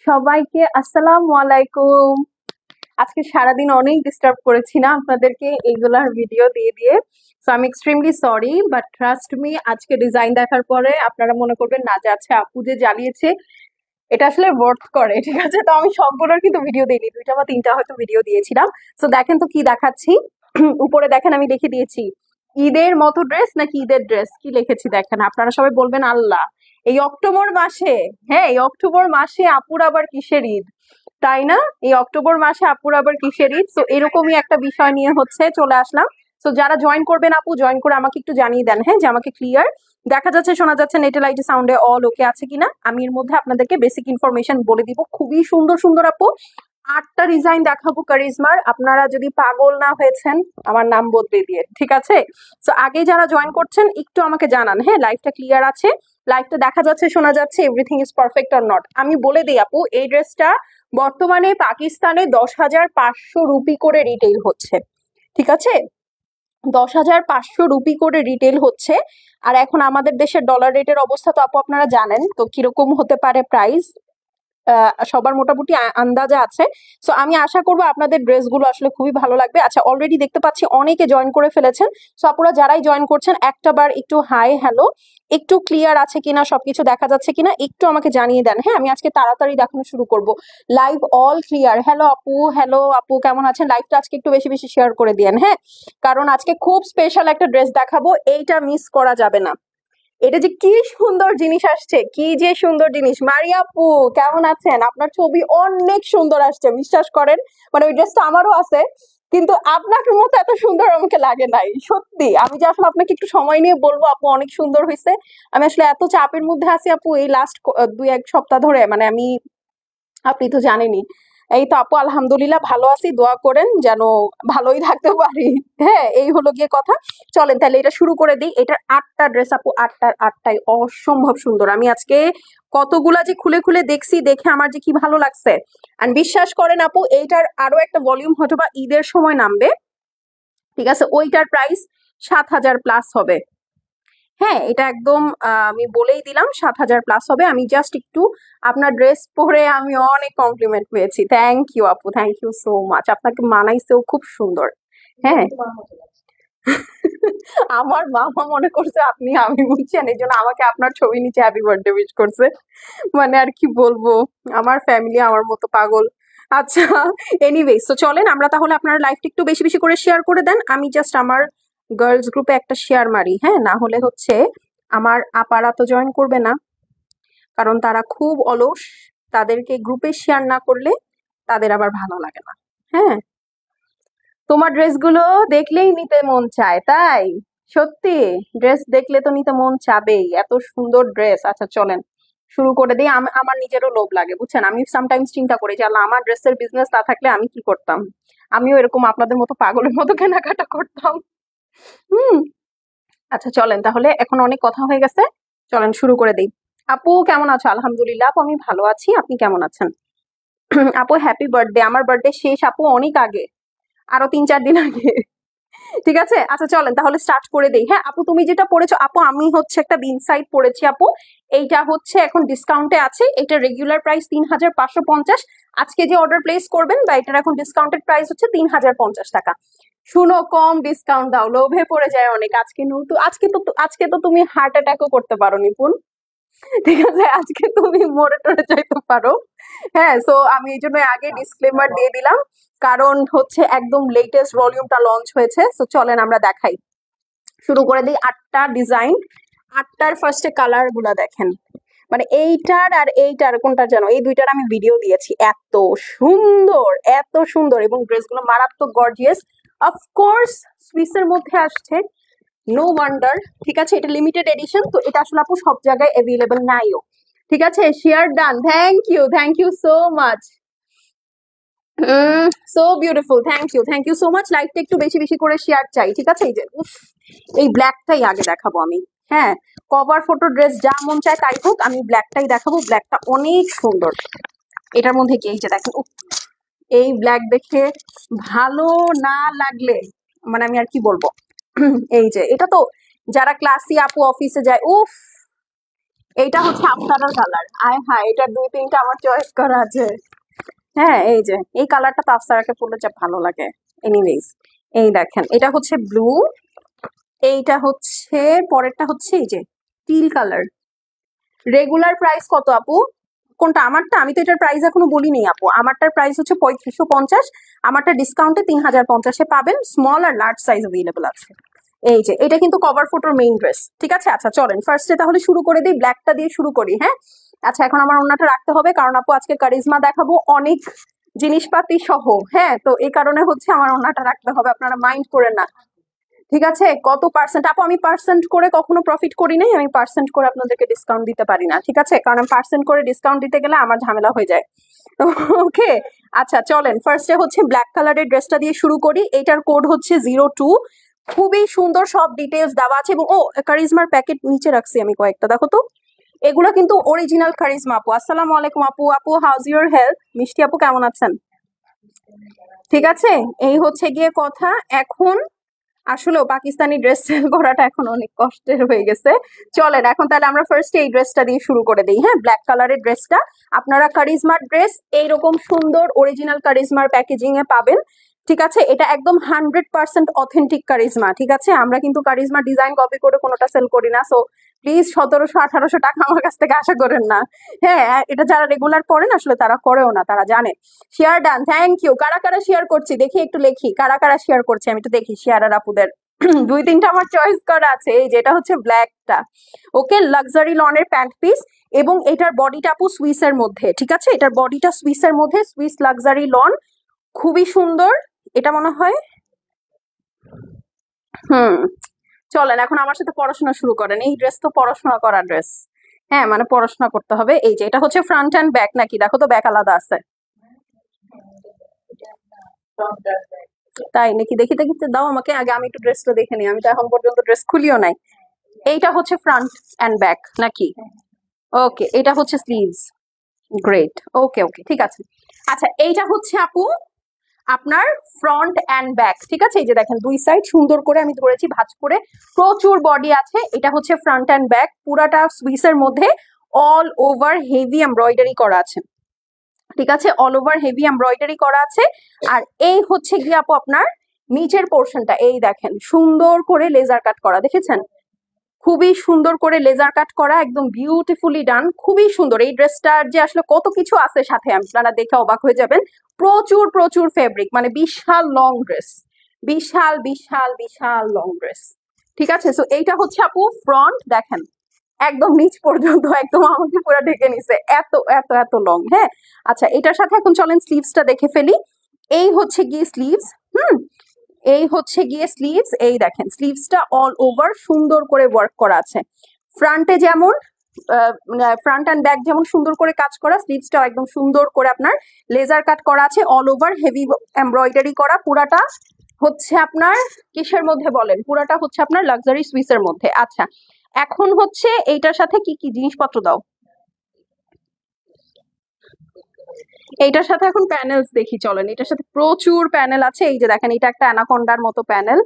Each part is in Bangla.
সবাইকে আসসালামু আলাইকুম। আজকে সারাদিন অনেক ডিস্টার্ব করেছি না আপনাদেরকে এইগুলার ভিডিও দিয়ে দিয়ে। সো আমি extremely sorry, but trust me, আজকে ডিজাইন দেখার পরে আপনারা মনে করবেন না যে আচ্ছা আপু যে জ্বালিয়েছে এটা আসলে ওয়ার্থ করে। ঠিক আছে, তো আমি সবগুলোর কিন্তু ভিডিও দিইনি, 2টা বা 3টা হয়তো ভিডিও দিয়েছিলাম। সো দেখেন তো কি দেখাচ্ছি। উপরে দেখেন আমি লিখে দিয়েছি ঈদের মতো ড্রেস নাকি ঈদের ড্রেস, কি লিখেছি দেখেন। আপনারা সবাই বলবেন আল্লাহ, এই অক্টোবর মাসে, হ্যাঁ এই অক্টোবর মাসে আপুর আবার কিসের ঈদ, তাই না? এই অক্টোবর মাসে আপুর আবার কিসের ঈদ? তো এরকমই একটা বিষয় নিয়ে হচ্ছে চলে আসলাম। তো যারা জয়েন করবেন আপু, জয়েন করে আমাকে একটু জানিয়ে দেন, হ্যাঁ, যে আমাকে ক্লিয়ার দেখা যাচ্ছে, শোনা যাচ্ছে, নেটে লাইটে সাউন্ডে অল ওকে আছে কিনা। আমি এর মধ্যে আপনাদেরকে বেসিক ইনফরমেশন বলে দিব। খুবই সুন্দর সুন্দর আপু 8টা ডিজাইন দেখাবো কারিজমার। আপনারা যদি পাগল না হয়েছেন আমার নাম বদলে দিয়ে, ঠিক আছে? তো আগে যারা জয়েন করছেন একটু আমাকে জানান, হ্যাঁ লাইভটা ক্লিয়ার আছে, লাইভটা দেখা যাচ্ছে, শোনা যাচ্ছে, everything is perfect or not. আমি বলে দিই আপু, এই ড্রেসটা বর্তমানে পাকিস্তানে 10,500 রুপি করে রিটেল হচ্ছে, ঠিক আছে? 10,500 রুপি করে রিটেল হচ্ছে। আর এখন আমাদের দেশের ডলার রেটের অবস্থা তো আপু আপনারা জানেন, তো কিরকম হতে পারে প্রাইস সবার মোটামুটি আন্দাজা আছে। সো আমি আশা করবো আপনাদের ড্রেসগুলো আসলে খুবই ভালো লাগবে। আচ্ছা, অলরেডি দেখতে পাচ্ছি অনেকে জয়েন করে ফেলেছেন। সো আপনারা যারাই জয়েন করছেন একটা বার একটু হাই হ্যালো, একটু ক্লিয়ার আছে কিনা, সবকিছু দেখা যাচ্ছে কিনা একটু আমাকে জানিয়ে দেন, হ্যাঁ আমি আজকে তাড়াতাড়ি দেখানো শুরু করব। Live all clear. হ্যালো আপু কেমন আছেন? লাইভটা আজকে একটু বেশি বেশি শেয়ার করে দিয়েন, হ্যাঁ, কারণ আজকে খুব স্পেশাল একটা ড্রেস দেখাবো, এইটা মিস করা যাবে না। এটা যে কি সুন্দর জিনিস আসছে, কি যে সুন্দর জিনিস। মারিয়া আপু কেমন আছেন? আপনার ছবি অনেক সুন্দর আসছে, বিশ্বাস করেন। মানে ওই ড্রেসটা আমারও আছে, কিন্তু আপনার মতো এত সুন্দর আমাকে লাগে নাই সত্যি। আমি যে আসলে আপনাকে একটু সময় নিয়ে বলবো আপু অনেক সুন্দর হয়েছে। আমি আসলে এত চাপের মধ্যে আছি আপু এই লাস্ট 2-1 সপ্তাহ ধরে, মানে আপনি তো জানেনই। এই তো আপু আলহামদুলিল্লাহ ভালো আছি, দোয়া করেন যেন ভালোই থাকতে পারি। হ্যাঁ এই হলো গিয়ে কথা। চলেন তাহলে এটা শুরু করে দিই। এটার 8টা ড্রেস আপু, 8টার 8টাই অসম্ভব সুন্দর। আমি আজকে কতগুলা যে খুলে খুলে দেখছি, দেখে আমার যে কি ভালো লাগছে। আর বিশ্বাস করেন আপু, এইটার আরো একটা ভলিউম হয়তো বা ঈদের সময় নামবে, ঠিক আছে? ওইটার প্রাইস 7,000 প্লাস হবে। হ্যাঁ এটা একদম আমি বলেই দিলাম 7,000 প্লাস হবে। আমি জাস্ট একটু আপনার ড্রেস পরে আমি অনেক কমপ্লিমেন্ট পেয়েছি। থ্যাংক ইউ আপু, থ্যাংক ইউ সো মাচ। আপনাকে মানাইছেও খুব সুন্দর। হ্যাঁ আমার মামা মনে করছে আপনি আমি, বুঝছেন, এই জন্য আমাকে আপনার ছবি নিচে হ্যাপি বার্থডে উইশ করছে। মানে আর কি বলবো, আমার ফ্যামিলি আমার মতো পাগল। আচ্ছা, এনিওয়েজ, তো চলেন আমরা তাহলে, আপনারা লাইভটা একটু বেশি বেশি করে শেয়ার করে দেন। আমি জাস্ট আমার গার্লস গ্রুপে একটা শেয়ার মারি, হ্যাঁ, না হলে হচ্ছে আমার আপারা তো জয়েন করবে না, কারণ তারা খুব অলস। তাদেরকে গ্রুপে শেয়ার না করলে তাদের আবার ভালো লাগে না। হ্যাঁ, তোমার ড্রেসগুলো দেখলেই নিতে মন চায়, তাই? সত্যি ড্রেস দেখলে তো নিতে মন চাবেই, এত সুন্দর ড্রেস। আচ্ছা চলেন শুরু করে দিই। আমার নিজেরও লোভ লাগে, বুঝছেন। আমি সামটাইমস চিন্তা করি যে আল্লাহ, আমার ড্রেসের বিজনেস না থাকলে আমি কি করতাম। আমিও এরকম আপনাদের মতো পাগলের মতো কেনাকাটা করতাম। হুম। আচ্ছা চলেন তাহলে, এখন অনেক কথা হয়ে গেছে, চলেন শুরু করে দিই। আপু কেমন আছো? আলহামদুলিল্লাহ আপু আমি ভালো আছি, আপনি কেমন আছেন? আপু হ্যাপি বার্থডে। আমার বার্থডে শেষ আপু অনেক আগে, আরো 3-4 দিন আগে। ঠিক আছে, আচ্ছা চলেন তাহলে স্টার্ট করে দেই। হ্যাঁ আপু তুমি যেটা পড়েছো, আপু আমি হচ্ছে একটা বিন সাইড পড়েছি আপু। এইটা হচ্ছে এখন ডিসকাউন্টে আছে, এটা রেগুলার প্রাইস 3,550। আজকে যে অর্ডার প্লেস করবেন বা এটার এখন ডিসকাউন্টেড প্রাইস হচ্ছে 3,050 টাকা। শুনো, কম ডিসকাউন্ট দাও, লোভে পড়ে যায় অনেক। আজকে তো তুমি হার্ট অ্যাটাকও করতে পারো নিপুণ, ঠিক আছে? আজকে তুমি মরে টরে যাইতে পারো। হ্যাঁ, সো আমি এই জন্য আগে ডিসক্লেমার দিয়ে দিলাম, কারণ হচ্ছে একদম লেটেস্ট ভলিউমটা লঞ্চ হয়েছে। সো চলেন আমরা দেখাই, শুরু করে দিই। 8টা ডিজাইন, 8টার ফার্স্টে কালার গুলা দেখেন। মানে এইটার আর এইটার কোনটা যেন, এই দুইটার আমি ভিডিও দিয়েছি, এত সুন্দর, এত সুন্দর, এবং ড্রেসগুলো মারাত্মক গর্জিয়াস। অফকোর্স সুইসের মধ্যে আসছে, নো ওয়ান্ডার। ঠিক আছে, এটা লিমিটেড এডিশন, তো এটা আসলে আপু সব জায়গায় অ্যাভেলেবল নাইও। ঠিক আছে, share done, thank you so much. So beautiful, thank you so much. লাইভটা একটু বেশি বেশি করে শেয়ার চাই, ঠিক আছে? এই যে উফ, এই ব্ল্যাকটাই আগে দেখাবো আমি। হ্যাঁ, কভার ফটো ড্রেস যা মন চায় তাই হোক, আমি ব্ল্যাকটাই দেখাবো। ব্ল্যাকটা অনেক সুন্দর। এটার মধ্যে কি, এই যে দেখেন, উফ, এই ব্ল্যাক দেখে ভালো না লাগলে মানে আমি আর কি বলবো। এই যে এটা তো যারা ক্লাসি আপু অফিসে যায়, উফ, এইটা হচ্ছে আফতারার কালার। আয় হায়, এটা দুই তিনটা আমার চয়েস করা আছে। হ্যাঁ, এই যে এই কালারটা তো আফসারাকে পরলে যা ভালো লাগে। এনিওয়েজ, এই দেখেন এটা হচ্ছে ব্লু, এইটা হচ্ছে, পরেরটা হচ্ছে এই যে টিল কালার। রেগুলার প্রাইস কত আপু? কোনটা? আমারটা? আমি তো এটার প্রাইস এখনো বলিনি আপু। আমারটার প্রাইস হচ্ছে 3550, আমারটা ডিসকাউন্টে 3050-এ পাবেন। স্মল আর লার্জ সাইজ অ্যাভেলেবল আছে। এই যে এটা কিন্তু কভার ফটোর মেইন ড্রেস, ঠিক আছে? আচ্ছা চলেন ফার্স্টে তাহলে শুরু করে দিই, ব্ল্যাকটা দিয়ে শুরু করি। হ্যাঁ, আচ্ছা এখন আমার ওড়নাটা রাখতে হবে কারণ আপু আজকে কারিজমা দেখাবো অনেক জিনিসপাতি সহ। হ্যাঁ, তো এই কারণে হচ্ছে আমার ওড়নাটা রাখতে হবে, আপনারা মাইন্ড করেন না। ঠিক আছে, কত পার্সেন্ট আপু? আমি পার্সেন্ট করে কখনো প্রফিট করি নাই, আমি পার্সেন্ট করে আপনাদেরকে ডিসকাউন্ট দিতে পারি না, ঠিক আছে? কারণ পার্সেন্ট করে ডিসকাউন্ট দিতে গেলে আমার ঝামেলা হয়ে যায়। ওকে, আচ্ছা চলেন ফার্স্টে হচ্ছে ব্ল্যাক কালারের ড্রেসটা দিয়ে শুরু করি। এটার কোড হচ্ছে 02। খুবই সুন্দর, সব ডিটেলস দেওয়া আছে। এবং ও কারিজমার প্যাকেট নিচে রাখছি আমি কয়েকটা, দেখো তো। এগুলো কিন্তু অরিজিনাল কারিজমা আপু। আসসালামু আলাইকুম আপু। আপু হাউজ ইউর হেলথ? মিষ্টি আপু কেমন আছেন? ঠিক আছে, এই হচ্ছে গিয়ে কথা। এখন আসলেও পাকিস্তানি ড্রেস সেল করাটা এখন অনেক কষ্টের হয়ে গেছে। চলেন এখন তাহলে আমরা ফার্স্টে এই ড্রেসটা দিয়ে শুরু করে দিই। হ্যাঁ, ব্ল্যাক কালারের ড্রেসটা আপনারা কারিজমার ড্রেস এইরকম সুন্দর অরিজিনাল কারিজমার প্যাকেজিং এ পাবেন। ঠিক আছে, এটা একদম 100% অথেন্টিক কারিজমা। ঠিক আছে, আমরা কিন্তু কারিজমা ডিজাইন কপি করে কোনোটা সেল করি না, সো প্লিজ 1700-1800 টাকা আমার কাছ থেকে আশা করেন না। হ্যাঁ, এটা যারা রেগুলার পড়েন আসলে তারা করেও না, তারা জানে। Share done, thank you. কারা কারা শেয়ার করছি দেখি, একটু লেখি কারা কারা শেয়ার করছে, আমি একটু দেখি শেয়ার আর আপুদের। দুই তিনটা আমার চয়েস করা আছে। এই যে এটা হচ্ছে ব্ল্যাকটা, ওকে, লাক্সারি লনের প্যান্ট পিস। এবং এটার বডিটা আপু সুইসের মধ্যে, ঠিক আছে? এটার বডিটা সুইসের মধ্যে, সুইস লাক্সারি লন, খুবই সুন্দর। এটা মনে হয়, হুম, চলেন এখন আমার সাথে পড়াশোনা শুরু করেন। এই ড্রেস তো পড়াশোনা করা ড্রেস। হ্যাঁ, মানে পড়াশোনা করতে হবে। এই যে এটা হচ্ছে ফ্রন্ট অ্যান্ড ব্যাক নাকি? দেখো তো, ব্যাক আলাদা আছে। তাই নাকি? দেখি দেখি তো, দাও আমাকে আগে, আমি একটু ড্রেসটা দেখে নিই, আমি তো এখন পর্যন্ত ড্রেস খুলিও নাই। এইটা হচ্ছে ফ্রন্ট অ্যান্ড ব্যাক নাকি? ওকে, এটা হচ্ছে স্লিভস। গ্রেট, ওকে ওকে, ঠিক আছে। আচ্ছা এইটা হচ্ছে আপু আপনার ফ্রন্ট অ্যান্ড ব্যাক, ঠিক আছে? এই যে দেখেন দুই সাইড সুন্দর করে আমি ধরেছি ভাঁজ করে, প্রচুর বডি আছে। এটা হচ্ছে ফ্রন্ট অ্যান্ড ব্যাক, পুরাটা সুইসের মধ্যে অল ওভার হেভি এমব্রয়ডারি করা আছে। ঠিক আছে, অল ওভার হেভি এমব্রয়ডারি করা আছে। আর এই হচ্ছে গিয়ে আপু আপনার নিচের পোর্শনটা, এই দেখেন সুন্দর করে লেজার কাট করা, দেখেছেন? খুবই সুন্দর করে লেজার কাট করা, একদম বিউটিফুলি ডান, খুবই সুন্দর। এই ড্রেসটার যে আসলে কত কিছু আছে সাথে, আপনারা দেখে অবাক হয়ে যাবেন। প্রচুর প্রচুর ফেব্রিক, মানে বিশাল লং ড্রেস, বিশাল বিশাল বিশাল লং ড্রেস। ঠিক আছে, সো এইটা হচ্ছে আপু ফ্রন্ট, দেখেন একদম নিচ পর্যন্ত একদম আমাকে পুরো ঢেকে নিছে, এত এত এত লং। হ্যাঁ, আচ্ছা এটার সাথে এখন চলেন স্লিভসটা দেখে ফেলি। এই হচ্ছে গিয়ে স্লিভস। হুম, এই হচ্ছে গিয়ে স্লিভস। এই দেখেন স্লিভসটা অল ওভার সুন্দর করে ওয়ার্ক করা আছে। ফ্রন্টে যেমন ফ্রন্ট অ্যান্ড ব্যাক যেমন সুন্দর করে কাজ করা, স্লিভসটাও একদম সুন্দর করে আপনার লেজার কাট করা আছে, অল ওভার হেভি এমব্রয়ডারি করা। পুরাটা হচ্ছে আপনার কিসের মধ্যে বলেন? পুরাটা হচ্ছে আপনার লাক্সারি সুইসের মধ্যে। আচ্ছা এখন হচ্ছে এইটার সাথে কি কি জিনিসপত্র দাও? এইটার সাথে এখন প্যানেলস দেখি, চলেন। এটার সাথে প্রচুর প্যানেল আছে। এই যে দেখেন এটা একটা অ্যানাকোন্ডার মতো প্যানেল,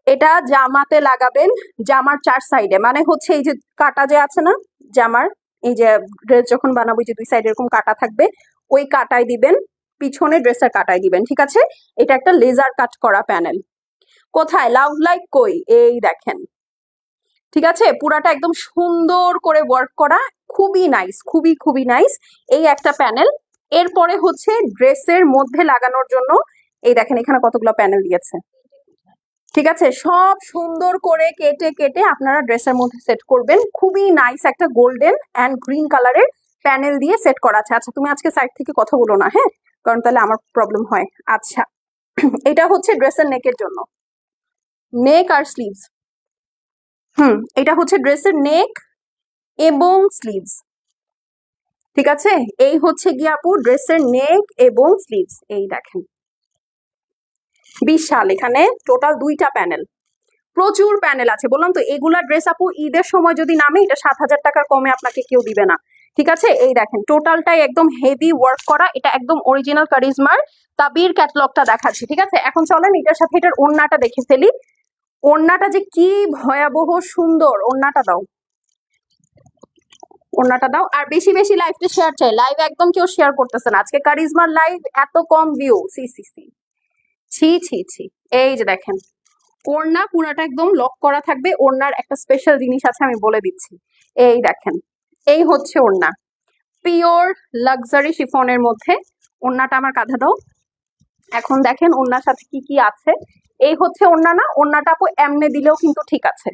এটা জামাতে লাগাবেন, জামার চার সাইডে, মানে হচ্ছে এই যে কাটা যে আছে না জামার, এই যে ড্রেস যখন বানাবো যে দুই সাইডে এরকম কাটা থাকবে, ওই কাটাই দিবেন, পিছনে ড্রেসের কাটাই দিবেন। ঠিক আছে, এটা একটা লেজার কাট করা প্যানেল। কোথায় লাভ লাইক কই? এই দেখেন, ঠিক আছে, পুরাটা একদম সুন্দর করে ওয়ার্ক করা, খুবই নাইস, খুবই খুবই নাইস। এই একটা প্যানেল। এরপরে হচ্ছে ড্রেসের মধ্যে লাগানোর জন্য, এই দেখেন এখানে কতগুলো প্যানেল দিয়েছে। ঠিক আছে, সব সুন্দর করে কেটে কেটে আপনারা ড্রেসের মধ্যে সেট করবেন। খুবই নাইস একটা গোল্ডেন অ্যান্ড গ্রিন কালারের প্যানেল দিয়ে সেট করা আছে। আচ্ছা তুমি আজকে সাইড থেকে কথা বলো না, হ্যাঁ, কারণ তাহলে আমার প্রবলেম হয়। আচ্ছা এটা হচ্ছে ড্রেসের নেকের জন্য, নেক আর স্লিভস। এটা হচ্ছে ড্রেসের নেক এবং স্লিভস। ঠিক আছে, এই হচ্ছে গিয়ে আপু ড্রেসের নেক এবং স্লিভস। এই দেখেন বিশাল, এখানে টোটাল দুইটা প্যানেল, প্রচুর প্যানেল আছে। বললাম তো এগুলা ড্রেস আপু ঈদের সময় যদি নামে এটা 7000 টাকার কমে আপনাকে কেউ দিবে না। ঠিক আছে, এই দেখেন টোটালটাই একদম হেভি ওয়ার্ক করা, এটা একদম অরিজিনাল কারিজমার তাবির ক্যাটালগটা দেখাচ্ছি। ঠিক আছে, এখন চলেন এটার সাথে এটার ওড়নাটা দেখে ফেলি। ওড়নাটা যে কি ভয়াবহ সুন্দর, ওড়নাটা দাও। ওড়নাটা দাও। আর বেশি বেশি লাইভটা শেয়ার চাই, লাইভ একদম কেউ শেয়ার করতেছে না আজকে। কারিজমার লাইভ এত কম ভিউ, সি সি সি, ছি ছি ছি। এই যে দেখেন ওড়না পুরাটা একদম লক করা থাকবে। ওড়নার একটা স্পেশাল জিনিস আছে, আমি বলে দিচ্ছি। এই দেখেন, এই হচ্ছে ওড়না, পিওর লাক্সারি শিফনের মধ্যে। ওড়নাটা আমার কাঁধে দাও। এখন দেখেন ওড়নার সাথে কি কি আছে। এই হচ্ছে ওড়না না, ওড়নাটা আপু এমনে দিলেও কিন্তু ঠিক আছে,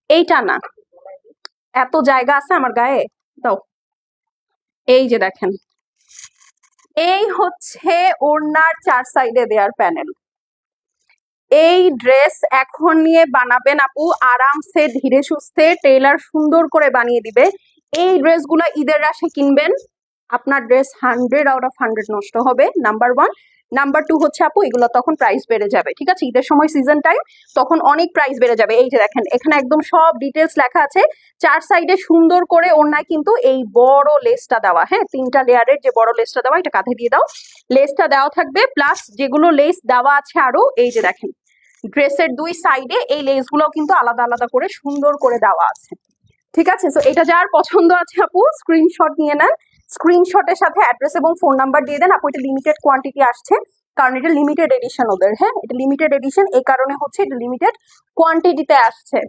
এইটা না, এত জায়গা আছে আমার গায়ে, দাও। এই যে দেখেন, এই হচ্ছে ওড়নার 4 সাইডে দেয়ার প্যানেল। এই ড্রেস এখন নিয়ে বানাবেন আপু আরামসে, ধীরে সুস্থে, টেইলার সুন্দর করে বানিয়ে দিবে। এই ড্রেসগুলো ঈদের রাশে কিনবেন, আপনার ড্রেস 100 আউট অফ 100 নষ্ট হবে, নাম্বার 1। নাম্বার 2 হচ্ছে আপু এগুলো তখন প্রাইস বেড়ে যাবে, ঠিক আছে? ঈদের সময় সিজন টাইম, তখন অনেক প্রাইস বেড়ে যাবে। এই যে দেখেন এখানে একদম সব ডিটেলস লেখা আছে। 4 সাইডে সুন্দর করে ওড়নায় কিন্তু এই বড় লেসটা দেওয়া, হ্যাঁ 3টা লেয়ারের যে বড় লেসটা দেওয়া, এটা কাঁধে দিয়ে দাও। লেসটা দেওয়া থাকবে, প্লাস যেগুলো লেস দেওয়া আছে আরো, এই যে দেখেন ড্রেসের 2 সাইডে এই লেসগুলো কিন্তু আলাদা আলাদা করে সুন্দর করে দেওয়া আছে, ঠিক আছে? সো এটা যার পছন্দ আছে আপু স্ক্রিনশট নিয়ে নেন, স্ক্রিনশটের সাথে অ্যাড্রেস এবং ফোন নাম্বার দিয়ে দেন। আপু এটা লিমিটেড কোয়ান্টিটি আসছে, কারণ এটা লিমিটেড এডিশন ওদের, হ্যাঁ এটা লিমিটেড এডিশন, এই কারণে হচ্ছে এটা লিমিটেড কোয়ান্টিটিতে আসছে,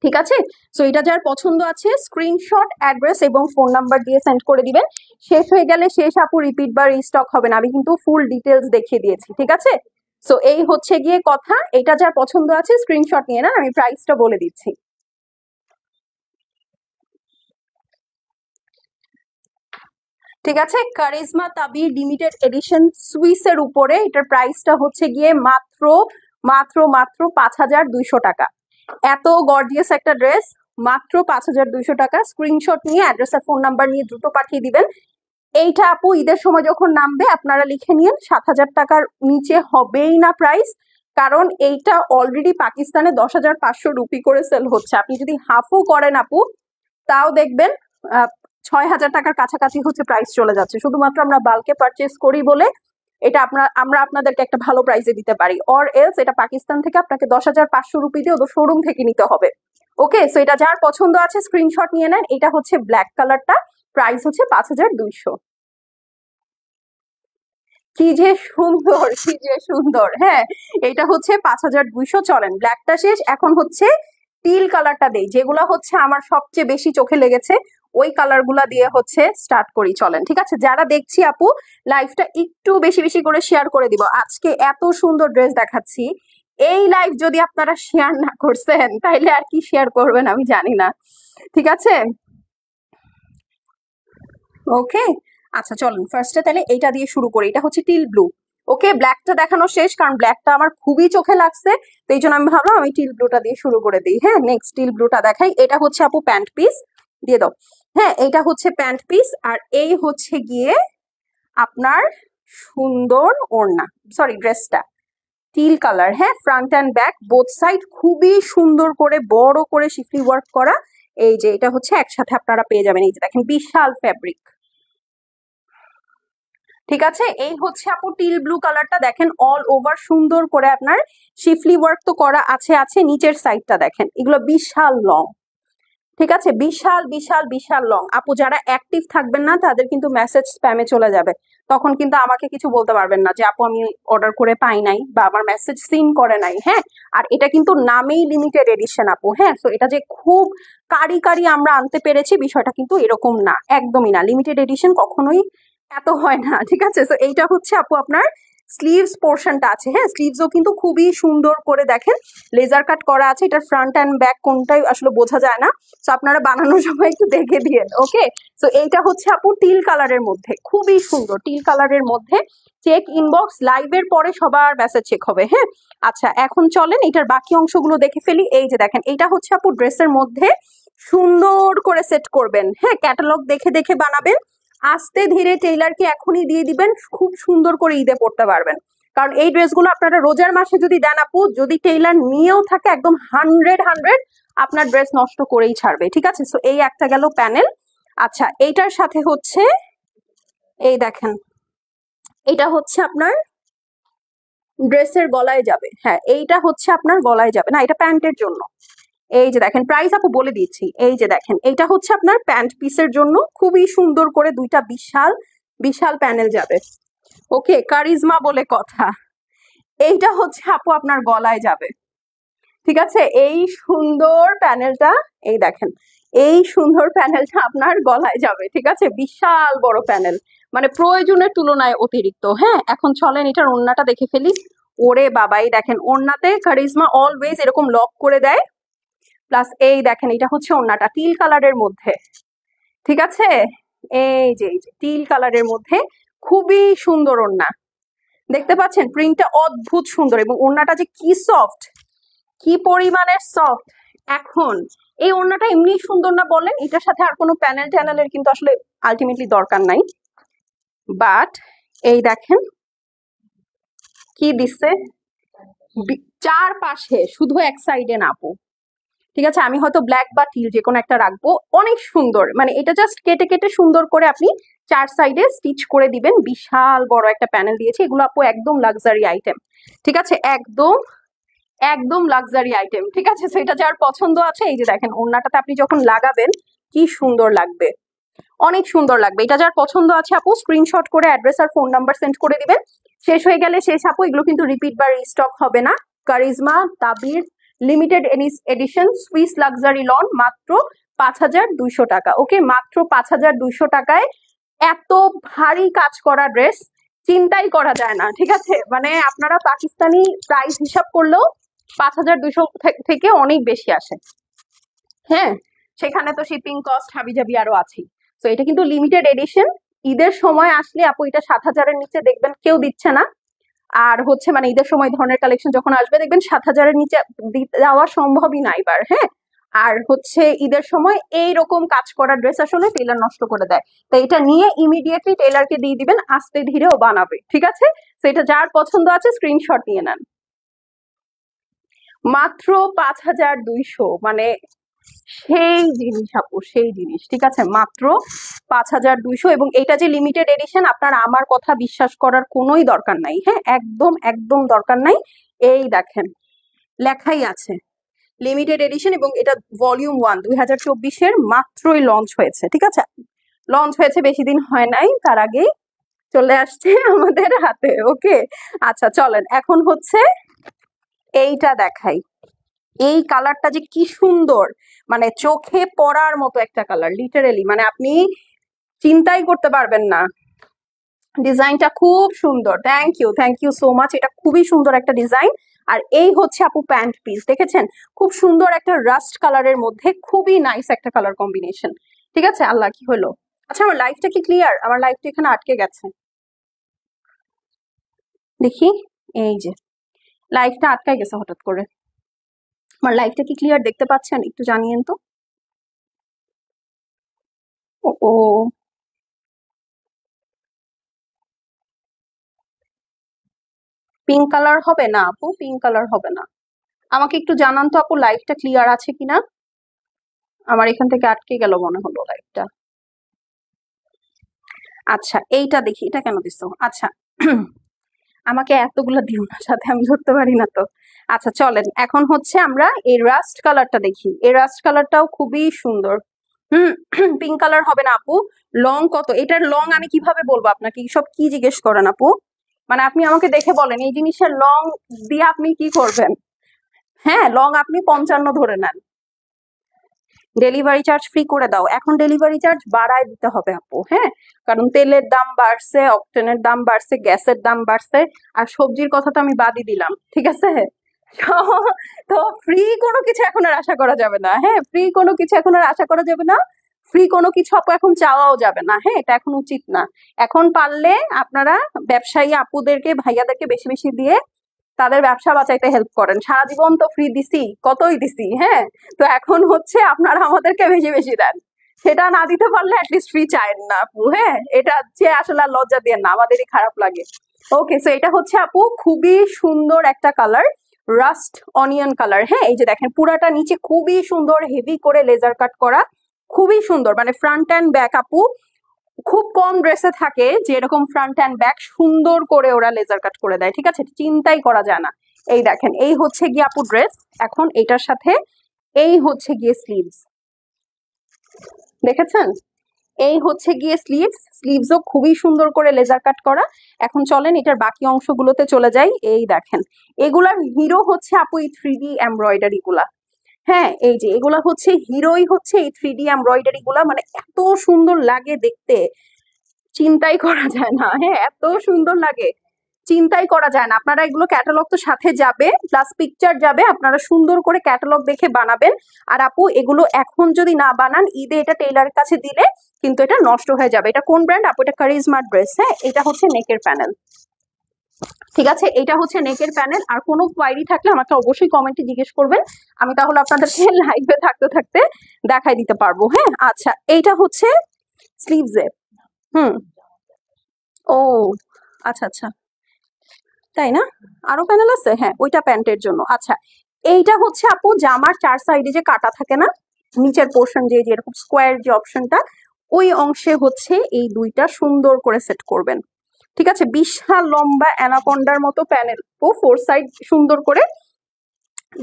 ঠিক আছে? সো এটা যার পছন্দ আছে স্ক্রিনশট, অ্যাড্রেস এবং ফোন নাম্বার দিয়ে সেন্ড করে দিবেন। শেষ হয়ে গেলে শেষ আপু, রিপিট বা রিস্টক হবে না, আমি কিন্তু ফুল ডিটেলস দেখিয়ে দিয়েছি, ঠিক আছে? সো এই হচ্ছে গিয়ে কথা, এটা যার পছন্দ আছে স্ক্রিনশট নিয়ে নেন, আমি প্রাইসটা বলে দিচ্ছি। ঠিক আছে, কারিজমা তাবি লিমিটেড এডিশন সুইসের উপরে, এটার প্রাইসটা হচ্ছে গিয়ে মাত্র মাত্র মাত্র 5200 টাকা। এত গর্জিয়াস একটা ড্রেস, মাত্র 5200 টাকা। স্ক্রিনশট নিয়ে অ্যাড্রেস আর ফোন নাম্বার নিয়ে দ্রুত পাঠিয়ে দিবেন। এইটা আপু ঈদের সময় যখন নামবে আপনারা লিখে নিন, 7000 টাকার নিচে হবেই না প্রাইস, কারণ এইটা অলরেডি পাকিস্তানে 10,500 রুপি করে সেল হচ্ছে। আপনি যদি হাফও করেন আপু, তাও দেখবেন 6000 টাকার কাছাকাছি হচ্ছে প্রাইস চলে যাচ্ছে। শুধুমাত্র আমরা বাল্কে পারচেস করি বলে এটা আমরা আপনাদেরকে একটা ভালো প্রাইসে দিতে পারি, অর এলস এটা পাকিস্তান থেকে আপনাকে 10,500 রুপি দিয়ে ওদের শোরুম থেকে নিতে হবে। ওকে, সো এটা যার পছন্দ আছে স্ক্রিনশট নিয়ে নেন। এটা হচ্ছে ব্ল্যাক কালারটা, প্রাইস হচ্ছে 5200। কি যে সুন্দর, কি যে সুন্দর, হ্যাঁ এটা হচ্ছে 5200। চলেন ব্ল্যাকটা শেষ, এখন হচ্ছে টিল কালারটা দেই, যেগুলো হচ্ছে আমার সবচেয়ে বেশি চোখে লেগেছে, ওই কালার গুলা দিয়ে হচ্ছে স্টার্ট করি। চলেন, ঠিক আছে? যারা দেখছি আপু লাইভটা একটু বেশি বেশি করে শেয়ার করে দিব, আজকে এত সুন্দর ড্রেস দেখাচ্ছি, এই লাইভ যদি আপনারা শেয়ার না করছেন তাইলে আর কি শেয়ার করবেন আমি জানি না, ঠিক আছে? ওকে, আচ্ছা চলুন ফার্স্টে তাহলে এইটা দিয়ে শুরু করি। এটা হচ্ছে টিল ব্লু। ওকে, ব্ল্যাকটা দেখানো শেষ, কারণ ব্ল্যাকটা আমার খুবই চোখে লাগছে, তো এই জন্য আমি ভাবলাম আমি টিল ব্লুটা দিয়ে শুরু করে দিই। হ্যাঁ, নেক্সট টিল ব্লুটা দেখাই। এটা হচ্ছে আপু প্যান্ট পিস, দিয়ে দাও। হ্যাঁ, এটা হচ্ছে প্যান্ট পিস, আর এই হচ্ছে গিয়ে আপনার সুন্দর ওড়না, সরি ড্রেসটা টিল কালার, হ্যাঁ front and back both side খুবই সুন্দর করে বড় করে শিফলি ওয়ার্ক করা। এই যে এটা হচ্ছে একসাথে আপনারা পেয়ে যাবেন, এই যে দেখেন বিশাল ফ্যাব্রিক, ঠিক আছে? এই হচ্ছে আপু টিল ব্লু কালারটা, দেখেন অল ওভার সুন্দর করে আপনার শিফলি ওয়ার্ক তো করা আছে আছে নিচের সাইডটা দেখেন, এগুলো বিশাল লং, ঠিক আছে? বিশাল বিশাল বিশাল লং। আপু যারা অ্যাক্টিভ থাকবেন না তাদের কিন্তু মেসেজ স্প্যামে চলে যাবে, তখন কিন্তু আমাকে কিছু বলতে পারবেন না যে আপু আমি অর্ডার করে পাই নাই বা আমার মেসেজ সিন করে নাই, হ্যাঁ? আর এটা কিন্তু নামেই লিমিটেড এডিশন আপু, হ্যাঁ? তো এটা যে খুব কারি কারি আমরা আনতে পেরেছি বিষয়টা কিন্তু এরকম না, একদমই না। লিমিটেড এডিশন কখনোই এত হয় না, ঠিক আছে? তো এইটা হচ্ছে আপু আপনার স্লিভস পোর্শনটা আছে, হ্যাঁ স্লিভসও কিন্তু খুবই সুন্দর করে দেখেন লেজার কাট করা আছে। এটার ফ্রন্ট অ্যান্ড ব্যাক কোনটাই আসলে বোঝা যায় না, তো আপনারা বানানোর সময় একটু দেখে দিয়ে। ওকে, তো এইটা হচ্ছে আপু টিল কালারের মধ্যে, খুবই সুন্দর টিল কালারের মধ্যে। চেক ইনবক্স, লাইভের পরে সবার মেসেজ চেক হবে, হ্যাঁ? আচ্ছা এখন চলেন এটার বাকি অংশগুলো দেখে ফেলি। এই যে দেখেন এইটা হচ্ছে আপু ড্রেসের মধ্যে সুন্দর করে সেট করবেন, হ্যাঁ ক্যাটালগ দেখে দেখে বানাবেন, আস্তে ধীরে টেইলারকে এখনই দিয়ে দিবেন, খুব সুন্দর করে ঈদে পড়তে পারবেন। কারণ এই ড্রেসগুলো আপনারা রোজার মাসে যদি দেন আপু, যদি টেইলার নিয়েও থাকে একদম 100 আপনার ড্রেস নষ্ট করেই ছাড়বে, ঠিক আছে? সো এই একটা গেল প্যানেল। আচ্ছা এইটার সাথে হচ্ছে এই দেখেন, এটা হচ্ছে আপনার ড্রেসের গলায় যাবে, হ্যাঁ এইটা হচ্ছে আপনার গলায় যাবে না, এটা প্যান্টের জন্য। এই যে দেখেন প্রাইস আপু বলে দিচ্ছি, এই যে দেখেন এইটা হচ্ছে আপনার প্যান্ট পিসের জন্য খুবই সুন্দর করে দুইটা বিশাল বিশাল প্যানেল যাবে। ওকে, কারিজমা বলে কথা। এইটা হচ্ছে আপু আপনার গলায় যাবে, ঠিক আছে? এই সুন্দর প্যানেলটা, এই দেখেন এই সুন্দর প্যানেলটা আপনার গলায় যাবে, ঠিক আছে? বিশাল বড় প্যানেল, মানে প্রয়োজনের তুলনায় অতিরিক্ত। হ্যাঁ, এখন চলেন এটার ওড়নাটা দেখে ফেলি। ওরে বাবা, এই দেখেন ওড়নাতে কারিজমা অলওয়েজ এরকম লক করে দেয়। প্লাস এই দেখেন এটা হচ্ছে ওড়নাটা টিল কালারের মধ্যে, ঠিক আছে? এই যে টিল কালারের মধ্যে খুবই সুন্দর ওড়না, দেখতে পাচ্ছেন প্রিন্টটা অদ্ভুত সুন্দর, এবং ওড়নাটা যে কি সফট, কি পরিমাণের সফট। এখন এই ওড়নাটা এমনি সুন্দর না বলেন, এটার সাথে আর কোনো প্যানেল ট্যানেলের কিন্তু আসলে আলটিমেটলি দরকার নাই। বাট এই দেখেন কি দিচ্ছে চারপাশে, শুধু এক সাইডে না আপু, ঠিক আছে? আমি হয়তো ব্ল্যাক বা টিল যে কোনো একটা রাখবো, অনেক সুন্দর, মানে এটা জাস্ট কেটে কেটে সুন্দর করে আপনি চার সাইডে স্টিচ করে দিবেন। বিশাল বড় একটা প্যানেল দিয়েছে, এগুলো আপু একদম লাক্সারি আইটেম, ঠিক আছে? একদম একদম লাক্সারি আইটেম, ঠিক আছে? সেটা যার পছন্দ আছে, এই যে দেখেন ওড়নাটাতে আপনি যখন লাগাবেন কি সুন্দর লাগবে, অনেক সুন্দর লাগবে। এটা যার পছন্দ আছে আপু স্ক্রিনশট করে অ্যাড্রেস আর ফোন নাম্বার সেন্ড করে দিবেন। শেষ হয়ে গেলে শেষ আপু, এগুলো কিন্তু রিপিট বা রিস্টক হবে না। Charisma Tabir limited edition Swiss luxury lawn, মাত্র 5200 টাকা। ওকে, মাত্র 5200 টাকায় এত ভারী কাজ করা ড্রেস চিন্তাই করা যায় না, ঠিক আছে? মানে আপনারা পাকিস্তানি প্রাইস হিসাব করলেও 5200 থেকে অনেক বেশি আসে। হ্যাঁ, সেখানে তো শিপিং কস্ট হাবিজাবি আরো আছে। তো এটা কিন্তু লিমিটেড এডিশন, ঈদের সময় আসলে আপু এটা 7000-এর নিচে দেখবেন কেউ দিচ্ছে না। আর হচ্ছে মানে ঈদের সময় ধরনের কালেকশন যখন আসবে দেখবেন 7000-এর নিচে দেওয়া সম্ভবই না এবার। হ্যাঁ, আর হচ্ছে ঈদের সময় এইরকম কাজ করা ড্রেস আসলে টেলার নষ্ট করে দেয়, তো এটা নিয়ে ইমিডিয়েটলি টেলারকে দিয়ে দিবেন, আস্তে ধীরেও বানাবে, ঠিক আছে? তো এটা যার পছন্দ আছে স্ক্রিনশট নিয়ে নেন। মাত্র 5200, মানে সেই জিনিস আপু, সেই জিনিস, ঠিক আছে? মাত্র 5200, এবং এটা যে লিমিটেড এডিশন আপনার আমার কথা বিশ্বাস করার কোনোই দরকার নাই। হ্যাঁ, একদম একদম দরকার নাই। এই দেখেন লেখাই আছে লিমিটেড এডিশন, এবং এটা ভলিউম 1 2024-এর মাত্রই লঞ্চ হয়েছে, ঠিক আছে? লঞ্চ হয়েছে বেশি দিন হয় নাই, তার আগেই চলে আসছে আমাদের হাতে। ওকে, আচ্ছা চলেন এখন হচ্ছে এইটা দেখাই। এই কালারটা যে কি সুন্দর, মানে চোখে পড়ার মতো একটা কালার, লিটারেলি মানে আপনি চিন্তাই করতে পারবেন না। ডিজাইনটা খুব সুন্দর, থ্যাংক ইউ সো মাচ, এটা খুবই সুন্দর একটা ডিজাইন। আর এই হচ্ছে আপু প্যান্ট পিস, দেখেছেন? খুব সুন্দর একটা রাস্ট কালারের মধ্যে, খুবই নাইস একটা কালার কম্বিনেশন, ঠিক আছে? আল্লাহ, কি হলো? আচ্ছা, আমার লাইফটা কি ক্লিয়ার? আমার লাইফটা এখানে আটকে গেছে, দেখি। এই যে লাইফটা আটকায় গেছে হঠাৎ করে। আমার লাইফটা কি ক্লিয়ার দেখতে পাচ্ছেন? একটু জানিয়েন তো। ও, পিঙ্ক কালার হবে না আপু, পিঙ্ক কালার হবে না। আমাকে একটু জানান তো আপু লাইফটা ক্লিয়ার আছে কিনা। আমার এখান থেকে আটকে গেল মনে হলো লাইফটা। আচ্ছা, এইটা দেখি, এটা কেন দিছো? আচ্ছা আমাকে এতগুলো দিও না সাথে, আমি ধরতে পারি না তো। আচ্ছা চলেন এখন হচ্ছে আমরা এই রাস্ট কালারটা দেখি। এই রাস্ট কালারটাও খুবই সুন্দর। হুম, পিঙ্ক কালার হবে না আপু। লং কত এটার? লং আমি কিভাবে বলবো আপনাকে? সব কি জিজ্ঞেস করেন আপু? মানে আপনি আমাকে দেখে বলেন এই জিনিসের লং দিয়ে আপনি কি করবেন? হ্যাঁ, লং আপনি 55 ধরে নেন। ডেলিভারি চার্জ ফ্রি করে দাও। এখন ডেলিভারি চার্জ বাড়ায় দিতে হবে আপু। হ্যাঁ, কারণ তেলের দাম বাড়ছে, অক্টেনের দাম বাড়ছে, গ্যাসের দাম বাড়ছে, আর সবজির কথা তো আমি বাদই দিলাম, ঠিক আছে? তো ফ্রি কোনো কিছু এখন আর আশা করা যাবে না। হ্যাঁ, ফ্রি কোনো কিছু এখন আর আশা করা যাবে না। ফ্রি কোনো কিছু আপু এখন চাওয়াও যাবে না। হ্যাঁ, এটা এখন উচিত না। এখন পারলে আপনারা ব্যবসায়ী আপুদেরকে ভাইয়াদেরকে বেশি বেশি দিয়ে তাদের ব্যবসা বাঁচাইতে হেল্প করেন। সারা জীবন তো ফ্রি দিছি, কতই দিছি। হ্যাঁ, তো এখন হচ্ছে আপনারা আমাদেরকে বেশি বেশি দেন। সেটা না দিতে পারলে অ্যাটলিস্ট ফ্রি চাইেন না আপু। হ্যাঁ, এটা হচ্ছে আসলে আর লজ্জা দিয়ে না, আমাদেরই খারাপ লাগে। ওকে, সো এটা হচ্ছে আপু খুবই সুন্দর একটা কালার, রাস্ট অনিয়ন কালার। হ্যাঁ, এই যে দেখেন পুরাটা নিচে খুবই সুন্দর হেভি করে লেজার কাট করা, খুবই সুন্দর। মানে ফ্রন্ট অ্যান্ড ব্যাক আপু খুব কম ড্রেসে থাকে যে এরকম ফ্রন্ট অ্যান্ড ব্যাক সুন্দর করে ওরা লেজার কাট করে দেয়, ঠিক আছে? চিন্তাই করা যায় না। এই দেখেন এই হচ্ছে গিয়ে আপু ড্রেস। এখন এটার সাথে এই হচ্ছে গিয়ে স্লিভস, দেখেছেন? এই হচ্ছে গিয়ে স্লিভসও খুবই সুন্দর করে লেজার কাট করা। এখন চলেন এটার বাকি অংশগুলোতে চলে যাই। এই দেখেন, এগুলার হিরো হচ্ছে আপু এই 3D এমব্রয়ডারি গুলা। হ্যাঁ, এই যে এগুলা হচ্ছে হিরোই হচ্ছে এই 3D এমব্রয়ডারি গুলা, মানে এত সুন্দর লাগে দেখতে, চিন্তাই করা যায় না। হ্যাঁ, এত সুন্দর লাগে, চিন্তাই করা যায় না। আপনারা এগুলো ক্যাটালগ তো সাথে যাবে, প্লাস পিকচার যাবে, আপনারা সুন্দর করে ক্যাটালগ দেখে বানাবেন। আর আপু এগুলো এখন যদি না বানান, ঈদে এটা টেইলারের কাছে দিলে কিন্তু এটা নষ্ট হয়ে যাবে। এটা কোন ব্র্যান্ড আপু? এটা কারিজমা ড্রেস। হ্যাঁ, এটা হচ্ছে নেকের প্যানেল, ঠিক আছে? এটা হচ্ছে নেকের প্যানেল। আর কোনো কোয়ারি থাকলে আমাকে অবশ্যই কমেন্টে জিজ্ঞেস করবেন, আমি তাহলে আপনাদেরকে লাইভে থাকতে থাকতে দেখাই দিতে পারবো। হ্যাঁ, আচ্ছা, এইটা হচ্ছে স্লিভসে। হুম, ও আচ্ছা আচ্ছা, তাই না? আরো প্যানেল আছে? হ্যাঁ, ওইটা প্যান্টের জন্য। আচ্ছা, এইটা হচ্ছে আপু জামার 4 সাইডে যে কাটা থাকে না, নিচের পোর্শন যে যেরকম স্কোয়ার যে অপশনটা, ওই অংশে হচ্ছে এই দুইটা সুন্দর করে সেট করবেন। ঠিক আছে? বিশাল লম্বা অ্যানাকন্ডার মতো প্যানেল ও 4 সাইড সুন্দর করে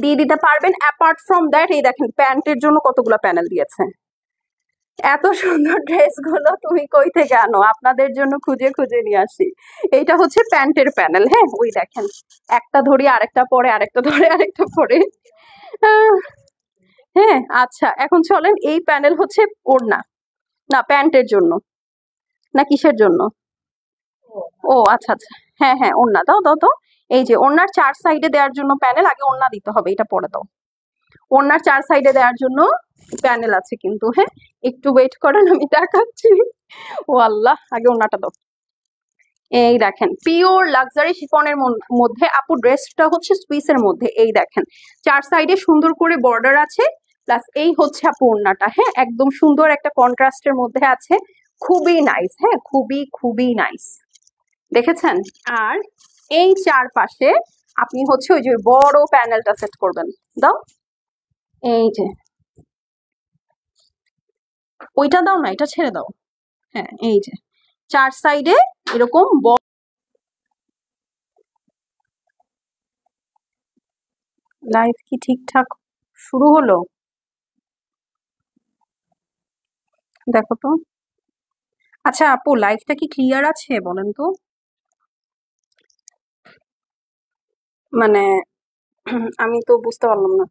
দিয়ে দিতে পারবেন। অ্যাপার্ট ফ্রম দ্যাট, এই দেখেন প্যান্টের জন্য কতগুলো প্যানেল দিয়েছে। এত সুন্দর ড্রেস গুলো তুমি কই থেকে আনো? আপনাদের জন্য খুঁজে খুঁজে নিয়ে আসি। এইটা হচ্ছে প্যান্টের প্যানেল। হ্যাঁ, ওই দেখেন, একটা ধরি আরেকটা পরে, আরেকটা ধরে আরেকটা পরে। আহ, হ্যাঁ, আচ্ছা, এখন চলেন এই প্যানেল হচ্ছে ওড়না, না প্যান্টের জন্য, না কিসের জন্য? ও আচ্ছা আচ্ছা, হ্যাঁ হ্যাঁ, ওড়না দাও দাও তো। এই যে ওড়নার 4 সাইডে দেওয়ার জন্য প্যানেল, আগে ওড়না দিতে হবে, এটা পরে দাও। ওড়নার 4 সাইডে দেওয়ার জন্য প্যানেল আছে কিন্তু। হ্যাঁ, একটু ওয়েট করেন, আমি দেখাচ্ছি। ও আল্লাহ, আগে ওড়নাটা দাও। এই দেখেন, পিওর লাক্সারি শিফনের মধ্যে আপু, ড্রেসটা হচ্ছে সুইসের মধ্যে। এই দেখেন, 4 সাইডে সুন্দর করে বর্ডার আছে, প্লাস এই হচ্ছে আপু ওড়নাটা। হ্যাঁ, একদম সুন্দর একটা কন্ট্রাস্টের মধ্যে আছে, খুবই নাইস। হ্যাঁ, খুবই খুবই নাইস, দেখেছেন? আর এই চারপাশে আপনি হচ্ছে ওই যে বড় প্যানেলটা সেট করবেন। দাও, এই যে ওইটা দাও না, এটা ছেড়ে দাও। হ্যাঁ, এই যে 4 সাইডে এরকম লাইভ কি ঠিকঠাক শুরু হলো? দেখো তো। আচ্ছা আপু, লাইভটা কি ক্লিয়ার আছে বলেন তো? মানে আমি তো বুঝতে পারলাম না,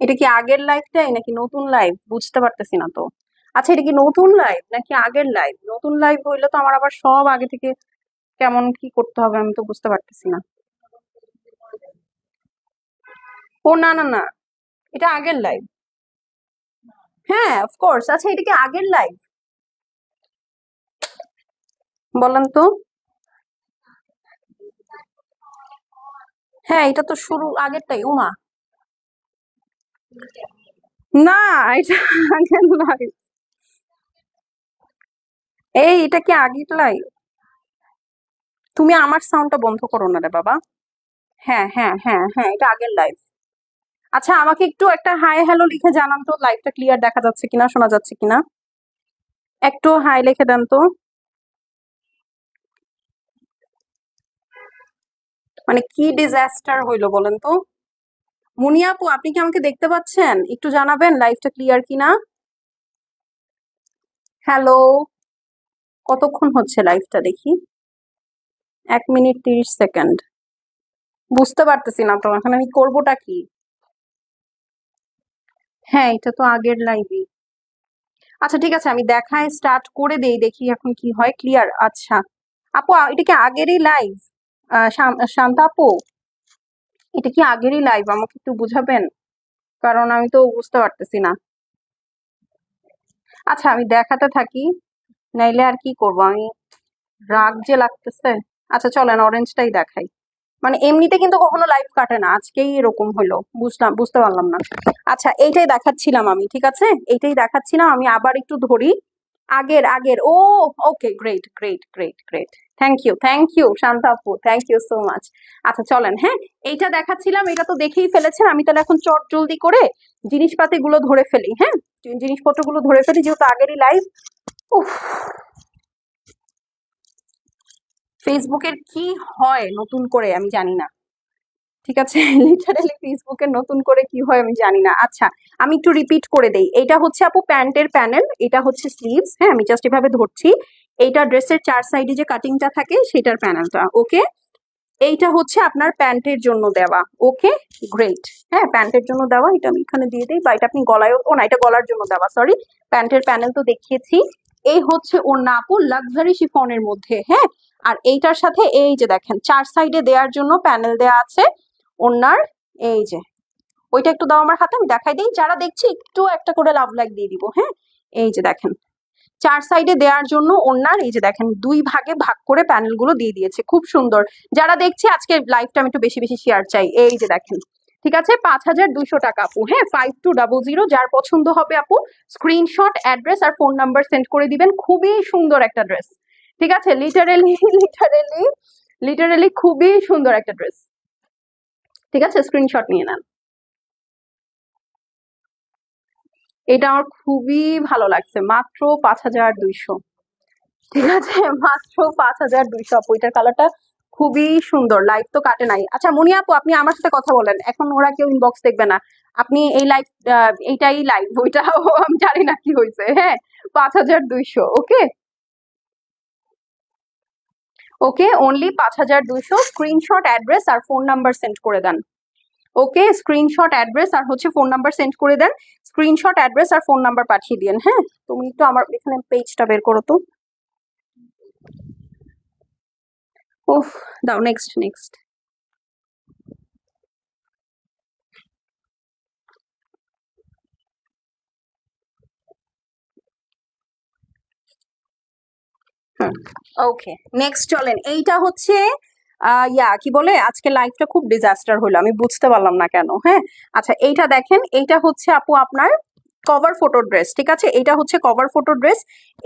এটা কি আগের লাইভটাই নাকি নতুন লাইভ, বুঝতে পারতেছি না তো। আচ্ছা, এটা কি নতুন লাইভ নাকি আগের লাইভ? নতুন লাইভ হইলে তো আমার আবার সব আগে থেকে কেমন কি করতে হবে, আমি তো বুঝতে পারতেছি না। ও না না না, এটা আগের লাইভ। হ্যাঁ, অফকোর্স। আচ্ছা, এটা কি আগের লাইভ বলেন তো? হ্যাঁ, এটা তো শুরু আগেরটাই। উমা, না, এটা আগের লাইভ। এই, এটা কি আগের লাইভ? তুমি আমার সাউন্ডটা বন্ধ করো না রে বাবা। হ্যাঁ হ্যাঁ হ্যাঁ হ্যাঁ, এটা আগের লাইভ। আচ্ছা, আমাকে একটু একটা হাই হ্যালো লিখে জানান তো, লাইভটা ক্লিয়ার দেখা যাচ্ছে কিনা, শোনা যাচ্ছে কিনা। একটু হাই লিখে দেন তো। মানে কি ডিজাস্টার হইলো বলেন তো? মুনিয়া আপু, আপনি কি আমাকে দেখতে পাচ্ছেন? একটু জানাবেন লাইভটা ক্লিয়ার কিনা। হ্যালো, কতক্ষণ হচ্ছে লাইভটা দেখি। 1 মিনিট 30 সেকেন্ড। বুঝতে পারতেছি না তো, এখন আমি করবোটা কি? হ্যাঁ, এটা তো আগের লাইভই। আচ্ছা ঠিক আছে, আমি দেখায় স্টার্ট করে দেই, দেখি এখন কি হয়। ক্লিয়ার? আচ্ছা আপু, এটা কি আগেরই লাইভ? শান্তা আপু, এটা কি আগেরই লাইভ? আমাকে একটু বুঝাবেন, কারণ আমি তো বুঝতে পারতেছি না। আচ্ছা, আমি দেখাতে থাকি, নাইলে আর কি করব আমি, রাগ যে লাগতেছে। আচ্ছা চলেন অরেঞ্জটাই দেখাই। মানে এমনিতে কিন্তু কখনো লাইভ কাটে না, আজকেই এরকম হলো, বুঝলাম, বুঝতে পারলাম না। আচ্ছা, এইটাই দেখাচ্ছিলাম আমি, ঠিক আছে, এইটাই দেখাচ্ছিলাম আমি। আবার একটু ধরি আগের আগের। ও okay, great great great great, thank you Shanta আপু, থ্যাংক ইউ সো মাচ। আচ্ছা চলেন, হ্যাঁ, এইটা দেখাচ্ছিলাম, এটা তো দেখেই ফেলেছেন। আমি তাহলে এখন চট জলদি করে জিনিসপাতি গুলো ধরে ফেলি। হ্যাঁ, জিনিসপত্র গুলো ধরে ফেলি, যেহেতু আগেরই লাইভ। উফ, ফেসবুকের কি হয় নতুন করে আমি জানি না, ঠিক আছে লিটারালি ফেসবুকে নতুন করে কি হয় আমি জানি না। আচ্ছা আমি একটু রিপিট করে দেই। এটা হচ্ছে আপু প্যান্টের প্যানেল, এটা হচ্ছে স্লিভস। হ্যাঁ আমি জাস্ট এভাবে ধরছি। এইটা ড্রেসের 4 সাইডে যে কাটিংটা থাকে সেটার প্যানেলটা। ওকে, এইটা হচ্ছে আপনার প্যান্টের জন্য দেওয়া। Okay great. হ্যাঁ প্যান্টের জন্য দেওয়া, এটা আমি এখানে দিয়ে দিই, বা এটা আপনি গলায়, ও না এটা গলার জন্য দেওয়া, সরি। প্যান্টের প্যানেল তো দেখিয়েছি। এই হচ্ছে ওড়না আপু লাক্সারি শিফনের মধ্যে। হ্যাঁ আর এইটার সাথে এই যে দেখেন 4 সাইডে দেওয়ার জন্য প্যানেল দেওয়া আছে ওড়নার। এই যে ওইটা একটু দাও আমার হাতে, আমি দেখাই দিই, যারা দেখছি একটু একটা করে লাভ লাইক দিয়ে দিব। হ্যাঁ এই যে দেখেন 4 সাইডে দেওয়ার জন্য ওড়নার, এই যে দেখেন 2 ভাগে ভাগ করে প্যানেল গুলো দিয়ে দিয়েছে, খুব সুন্দর। যারা দেখছে আজকে লাইভটা আমি একটু বেশি বেশি শেয়ার চাই। এই যে দেখেন, ঠিক আছে 5200 টাকা আপু। হ্যাঁ 5200, যার পছন্দ হবে আপু স্ক্রিনশট, অ্যাড্রেস আর ফোন নাম্বার সেন্ড করে দিবেন। খুবই সুন্দর একটা ড্রেস, ঠিক আছে, লিটারেলি লিটারেলি লিটারেলি খুবই সুন্দর একটা ড্রেস। ঠিক আছে স্ক্রিনশট নিয়ে নেন। এটা আমার খুবই ভালো লাগছে, মাত্র 5200। ঠিক আছে মাত্র 5200 আপু। এটার কালারটা খুবই সুন্দর, লাইভ তো কাটে নাই। আচ্ছা মনি আপু আপনি আমার সাথে কথা বলেন, এখন ওরা কেউ ইনবক্স দেখবে না। আপনি এই লাইভ, এইটাই লাইভ, ওইটাও আমি জানি না কি হয়েছে। হ্যাঁ 5200। ওকে ওকে অনলি 5200। স্ক্রিনশট, অ্যাড্রেস আর ফোন নাম্বার সেন্ড করে দেন। ওকে স্ক্রিনশট, অ্যাড্রেস আর হচ্ছে ফোন নাম্বার সেন্ড করে দেন। স্ক্রিনশট, অ্যাড্রেস আর ফোন নাম্বার পাঠিয়ে দিন। হ্যাঁ তুমি একটু আমার এখানে পেজটা বের করো তো। উফ দাও, নেক্সট নেক্সট। ওকে নেক্সট চলেন। এইটা হচ্ছে কি বলে, আজকে লাইফটা খুব ডিজাস্টার হলো, আমি বুঝতে পারলাম না কেন। হ্যাঁ আচ্ছা এইটা দেখেন, এইটা হচ্ছে আপু আপনার কভার ফটো ড্রেস। ঠিক আছে এইটা হচ্ছে কভার ফটো ড্রেস।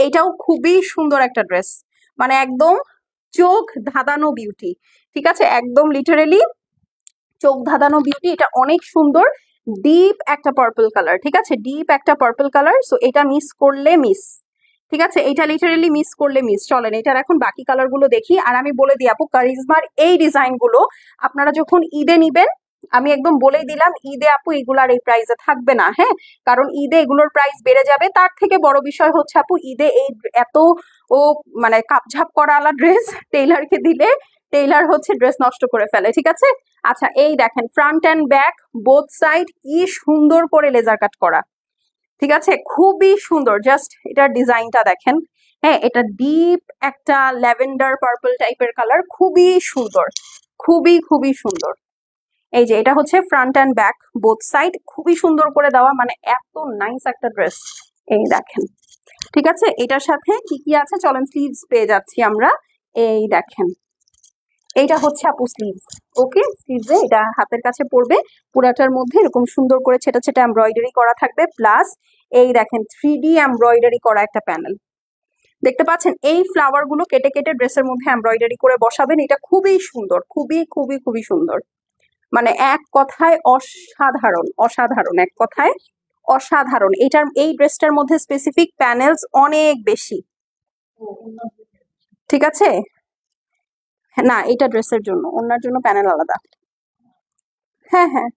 এইটাও খুবই সুন্দর একটা ড্রেস, মানে একদম চোখ ধাঁধানো বিউটি। ঠিক আছে একদম লিটারেলি চোখ ধাঁধানো বিউটি। এটা অনেক সুন্দর, ডিপ একটা পার্পল কালার। ঠিক আছে ডিপ একটা পার্পল কালার। সো এটা মিস করলে মিস। ঠিক আছে এটা লিটারেলি মিস করলে মিস। চলেন এটার এখন বাকি কালার গুলো দেখি। আর আমি বলে দিই আপু, কারিজমার এই ডিজাইন গুলো আপনারা যখন ঈদে নিবেন, আমি একদম বলেই দিলাম, ঈদে আপু এগুলার এই প্রাইসে থাকবে না। হ্যাঁ কারণ ঈদে এগুলোর প্রাইস বেড়ে যাবে। তার থেকে বড় বিষয় হচ্ছে আপু, ঈদে এই এত ও মানে কাপঝাপ করা আলা ড্রেস টেইলারকে দিলে টেইলার হচ্ছে ড্রেস নষ্ট করে ফেলে। ঠিক আছে আচ্ছা এই দেখেন front and back both side কি সুন্দর করে লেজার কাট করা। ঠিক আছে খুবই সুন্দর, জাস্ট এটার ডিজাইনটা দেখেন। হ্যাঁ এটা ডিপ একটা ল্যাভেন্ডার পার্পল টাইপের কালার, খুবই সুন্দর, খুবই খুবই সুন্দর। এই যে এটা হচ্ছে front and back both side, খুবই সুন্দর করে দেওয়া, মানে এত নাইস একটা ড্রেস। এই দেখেন ঠিক আছে এটার সাথে কি কি আছে চলেন স্লিভস পেয়ে যাচ্ছি আমরা। এই দেখেন এইটা হচ্ছে আপু স্লিভস। ওকে স্লিভসে এটা হাতের কাছে পড়বে, পুরাটার মধ্যে এরকম সুন্দর করে ছেটা ছেটা এমব্রয়ডারি করা থাকবে, প্লাস এই দেখেন 3D এমব্রয়ডারি করা একটা প্যানেল দেখতে পাচ্ছেন। এই ফ্লাওয়ার গুলো কেটে কেটে ড্রেসের মধ্যে এমব্রয়ডারি করে বসাবেন। এটা খুবই সুন্দর, খুবই খুবই খুবই সুন্দর, মানে এক কথায় অসাধারণ, অসাধারণ, এক কথায় অসাধারণ। এটার এই ড্রেসটার মধ্যে স্পেসিফিক প্যানেলস অনেক বেশি। ঠিক আছে না এটা ড্রেসের জন্য, ওনার জন্য প্যানেল আলাদা। হ্যাঁ হ্যাঁ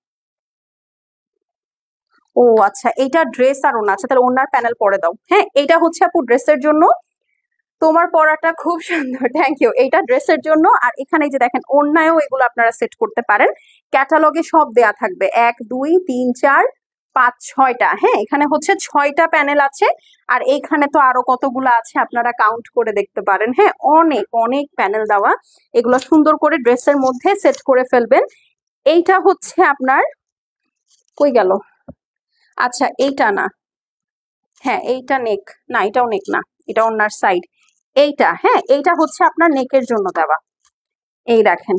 ও আচ্ছা এটা ড্রেস আর ওনা, আচ্ছা তাহলে ওনার প্যানেল পরে দাও। হ্যাঁ এটা হচ্ছে আপু ড্রেসের জন্য। তোমার পরাটা খুব সুন্দর, থ্যাংক ইউ। এইটা ড্রেসের জন্য। আর এখানে যে দেখেন ওড়নায়ও এগুলো আপনারা সেট করতে পারেন, ক্যাটালগে সব দেয়া থাকবে 1 2 3 4 5 6টা। হ্যাঁ এখানে হচ্ছে 6টা প্যানেল আছে, আর এইখানে তো আরো কতগুলো আছে আপনারা কাউন্ট করে দেখতে পারেন। হ্যাঁ অনেক অনেক প্যানেল দেওয়া, এগুলো সুন্দর করে ড্রেসের মধ্যে সেট করে ফেলবেন। এইটা হচ্ছে আপনার, কই গেল, আচ্ছা এইটা না, হ্যাঁ এইটা নেক না, এটাও নেক না, এটা ওনার সাইড। এইটা হ্যাঁ এইটা হচ্ছে আপনার নেকের জন্য দেওয়া। এই দেখেন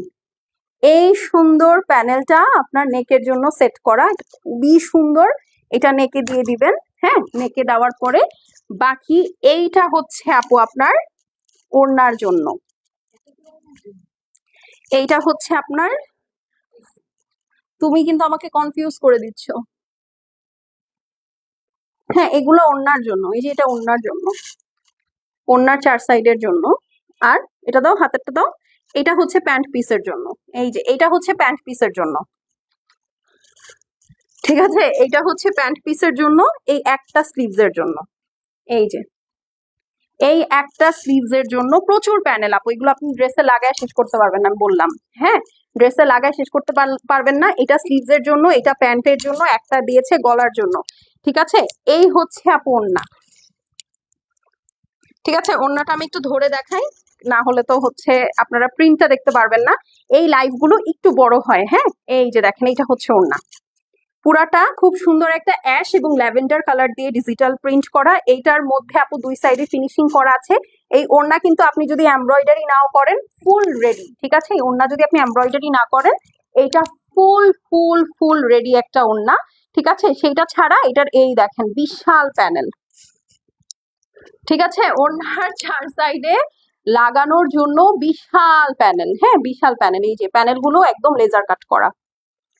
এই সুন্দর প্যানেলটা আপনার নেকের জন্য সেট করা, খুবই সুন্দর। এটা নেকে দিয়ে দিবেন। হ্যাঁ নেকে দেওয়ার পরে বাকি এইটা হচ্ছে আপু আপনার ওড়নার জন্য। এইটা হচ্ছে আপনার, তুমি কিন্তু আমাকে কনফিউজ করে দিচ্ছ। হ্যাঁ এগুলো ওড়নার জন্য, এই যে এটা ওড়নার জন্য, ওড়নার 4 সাইডের জন্য। আর এটা দাও, হাতেরটা দাও। এটা হচ্ছে প্যান্ট পিসের জন্য, এই যে এটা হচ্ছে প্যান্ট পিসের জন্য, ঠিক আছে, এইটা হচ্ছে প্যান্ট পিসের জন্য, এই একটা স্লিভস এর জন্য, এই যে এই একটা স্লিভস এর জন্য প্রচুর প্যানেল আপু, এগুলো আপনি ড্রেসে লাগায় শেষ করতে পারবেন না, আমি বললাম। হ্যাঁ, ড্রেসে লাগায় শেষ করতে পারবেন না। এটা স্লিভস এর জন্য, এটা প্যান্টের জন্য, একটা দিয়েছে গলার জন্য, ঠিক আছে। এই হচ্ছে আপু ওড়না, ঠিক আছে। ওড়নাটা আমি একটু ধরে দেখাই, না হলে তো হচ্ছে আপনারা প্রিন্টটা দেখতে পারবেন না। এই লাইভ গুলো একটু বড় হয়। হ্যাঁ, এই যে দেখেন, এইটা হচ্ছে ওড়না, পুরাটা খুব সুন্দর একটা অ্যাশ এবং ল্যাভেন্ডার কালার দিয়ে ডিজিটাল প্রিন্ট করা। এইটার মধ্যে আপু দুই সাইডে ফিনিশিং করা আছে। এই ওড়না কিন্তু আপনি যদি এমব্রয়ডারি নাও করেন ফুল রেডি, ঠিক আছে। এই ওড়না যদি আপনি এমব্রয়ডারি না করেন, এইটা ফুল ফুল ফুল রেডি একটা ওড়না, ঠিক আছে। সেইটা ছাড়া এটার এই দেখেন বিশাল প্যানেল, ঠিক আছে। ওড়নার চার সাইডে লাগানোর জন্য বিশাল প্যানেল, হ্যাঁ বিশাল প্যানেল। এই যে প্যানেল গুলো একদম লেজার কাট করা,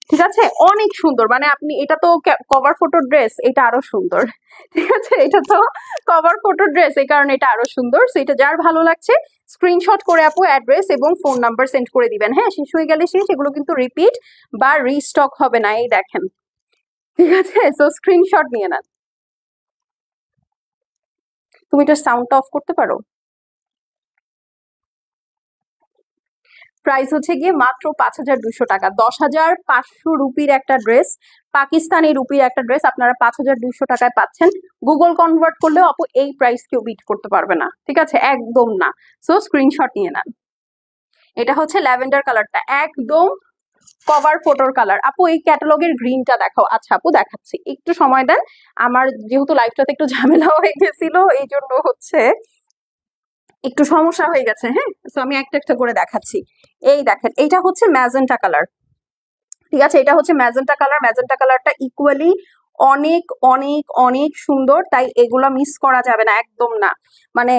ঠিক আছে, অনেক সুন্দর। মানে আপনি এটা তো কভার ফটো ড্রেস, এটা আরো সুন্দর, ঠিক আছে। এটা তো কভার ফটো ড্রেস, এই কারণে এটা আরো সুন্দর। সো এটা যার ভালো লাগছে স্ক্রিনশট করে আপু অ্যাড্রেস এবং ফোন নাম্বার সেন্ড করে দিবেন। হ্যাঁ, শেষ হয়ে গেলে শেষ, এগুলো কিন্তু রিপিট বা রিস্টক হবে না, এই দেখেন, ঠিক আছে। সো স্ক্রিনশট নিয়ে নেন। তুমি এটা সাউন্ডটা অফ করতে পারো? প্রাইস হচ্ছে গিয়ে মাত্র 5,200 টাকা, 10,500 রুপির একটা ড্রেস, পাকিস্তানি রুপির একটা ড্রেস আপনারা 5,200 টাকায় পাচ্ছেন। গুগল কনভার্ট করলেও আপু এই প্রাইস কেউ বিট করতে পারবে না, ঠিক আছে, একদম না। সো স্ক্রিনশট নিয়ে নেন। এটা হচ্ছে ল্যাভেন্ডার কালারটা, একদম কভার ফটোর কালার। আপু এই ক্যাটালগের গ্রিনটা দেখাও। আচ্ছা আপু দেখাচ্ছি, একটু সময় দেন, আমার যেহেতু লাইফটাতে একটু ঝামেলা হয়ে গেছিল এই জন্য হচ্ছে একটু সমস্যা হয়ে গেছে। হ্যাঁ, তো আমি একটা একটা করে দেখাচ্ছি। এই দেখেন, এইটা হচ্ছে ম্যাজেন্টা কালার, ঠিক আছে। এটা হচ্ছে ম্যাজেন্টা কালার, ম্যাজেন্টা কালারটা ইকুয়ালি অনেক অনেক অনেক সুন্দর, তাই এগুলো মিস করা যাবে না, একদম না। মানে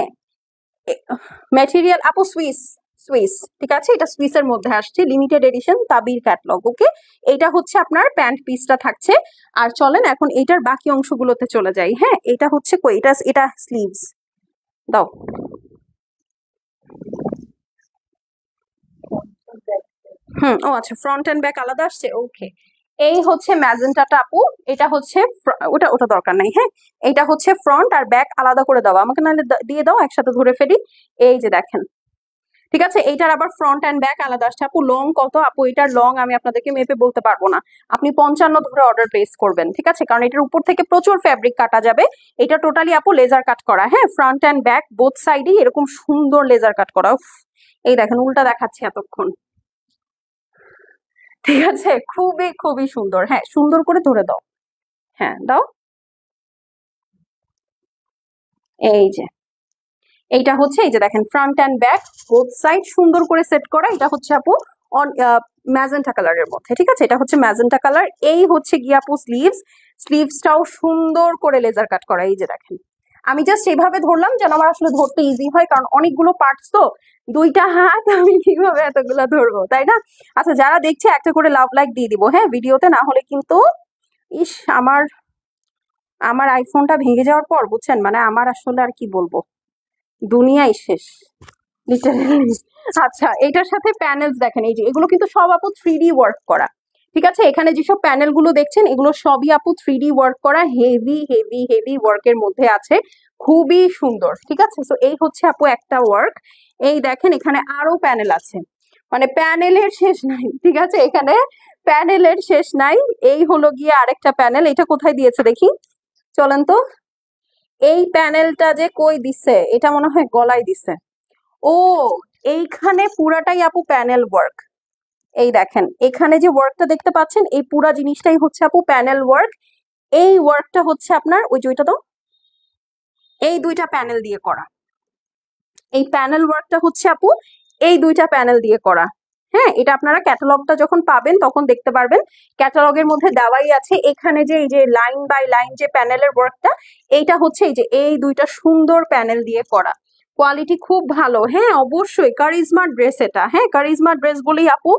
ম্যাটেরিয়াল আপু সুইস, সুইস, ঠিক আছে। এটা সুইসের মধ্যে আসছে, লিমিটেড এডিশন তাবির ক্যাটলগ। ওকে, এটা হচ্ছে আপনার প্যান্ট পিসটা থাকছে। আর চলেন এখন এটার বাকি অংশগুলোতে চলে যাই। হ্যাঁ, এটা হচ্ছে কই, এটা এটা স্লিভস দাও। ও আচ্ছা, ফ্রন্ট এন্ড ব্যাক আলাদা আসছে, ওকে। এই হচ্ছে ম্যাজেন্টাটা আপু, এটা হচ্ছে ওটা ওটা দরকার নাই। হ্যাঁ, এটা হচ্ছে ফ্রন্ট আর ব্যাক আলাদা করে দাও আমাকে, নাহলে দিয়ে দাও একসাথে ধরে ফেলি। এই যে দেখেন, ঠিক আছে। এইটার আবার ফ্রন্ট এন্ড ব্যাক আলাদা আসছে। আপু লং কত? আপু এটার লং আমি আপনাদেরকে মেপে বলতে পারবো না, আপনি 55 ধরে অর্ডার প্লেস করবেন, ঠিক আছে, কারণ এটার উপর থেকে প্রচুর ফ্যাব্রিক কাটা যাবে। এটা টোটালি আপু লেজার কাট করা, হ্যাঁ, ফ্রন্ট এন্ড ব্যাক বোথ সাইডেই এরকম সুন্দর লেজার কাট করা। উফ, এই দেখেন উল্টা দেখাচ্ছি এতক্ষণ, ঠিক আছে, খুবই খুবই সুন্দর। হ্যাঁ, সুন্দর করে ধরে দাও, হ্যাঁ দাও। এই যে এইটা হচ্ছে, এই যে দেখেন front end back both side সুন্দর করে সেট করা। এটা হচ্ছে আপু ম্যাজেন্টা কালারের মধ্যে, ঠিক আছে। এটা হচ্ছে ম্যাজেন্টা কালার। এই হচ্ছে গিয়ে আপু স্লিভস, স্লিভসটাও সুন্দর করে লেজার কাট করা। এই যে দেখেন, আমি জাস্ট এইভাবে ধরলাম যেন আমার আসলে ধরতে ইজি হয়, কারণ অনেকগুলো পার্টস তো, দুইটা হাত আমি কিভাবে এতগুলো ধরবো, তাই না। আচ্ছা, যারা দেখছে একটা করে লাভ লাইক দিয়ে দিব, হ্যাঁ ভিডিওতে, না হলে কিন্তু ইস, আমার আমার আইফোনটা ভেঙে যাওয়ার পর বুঝছেন, মানে আমার আসলে আর কি বলবো, দুনিয়াই শেষ লিটারেলি। আচ্ছা, এটার সাথে প্যানেলস দেখেন, এই যে এগুলো কিন্তু সব আপু 3D ওয়ার্ক করা, ঠিক আছে। এখানে যেসব প্যানেল গুলো দেখছেন এগুলো সবই আপু 3D ওয়ার্ক করা, হেভি হেভি হেভি ওয়ার্কের মধ্যে আছে, খুবই সুন্দর, ঠিক আছে। তো এই হচ্ছে আপু একটা ওয়ার্ক। এই দেখেন এখানে আরো প্যানেল আছে, মানে প্যানেলের শেষ নাই, ঠিক আছে, এখানে প্যানেলের শেষ নাই। এই হলো গিয়ে আরেকটা প্যানেল, এটা কোথায় দিয়েছে দেখি, চলেন তো। এই প্যানেলটা যে কই দিছে, এটা মনে হয় গলায় দিছে। ও, এইখানে পুরাটাই আপু প্যানেল ওয়ার্ক। এই দেখেন এখানে যে ওয়ার্কটা দেখতে পাচ্ছেন, এই পুরা জিনিসটাই হচ্ছে আপু প্যানেল ওয়ার্ক। এই ওয়ার্কটা হচ্ছে আপনার ওই যে ওইটা তো, এই দুইটা প্যানেল দিয়ে করা। এই প্যানেল ওয়ার্কটা হচ্ছে আপু এই দুইটা প্যানেল দিয়ে করা। হ্যাঁ, এটা আপনারা ক্যাটালগটা যখন পাবেন তখন দেখতে পারবেন, ক্যাটালগের মধ্যে দেওয়াই আছে। এখানে যে এই যে লাইন বাই লাইন যে প্যানেলের ওয়ার্কটা, এইটা হচ্ছে এই যে এই দুইটা সুন্দর প্যানেল দিয়ে করা, কোয়ালিটি খুব ভালো। হ্যাঁ অবশ্যই কারিজমা ড্রেস এটা, হ্যাঁ কারিজমা ড্রেস বলেই আপু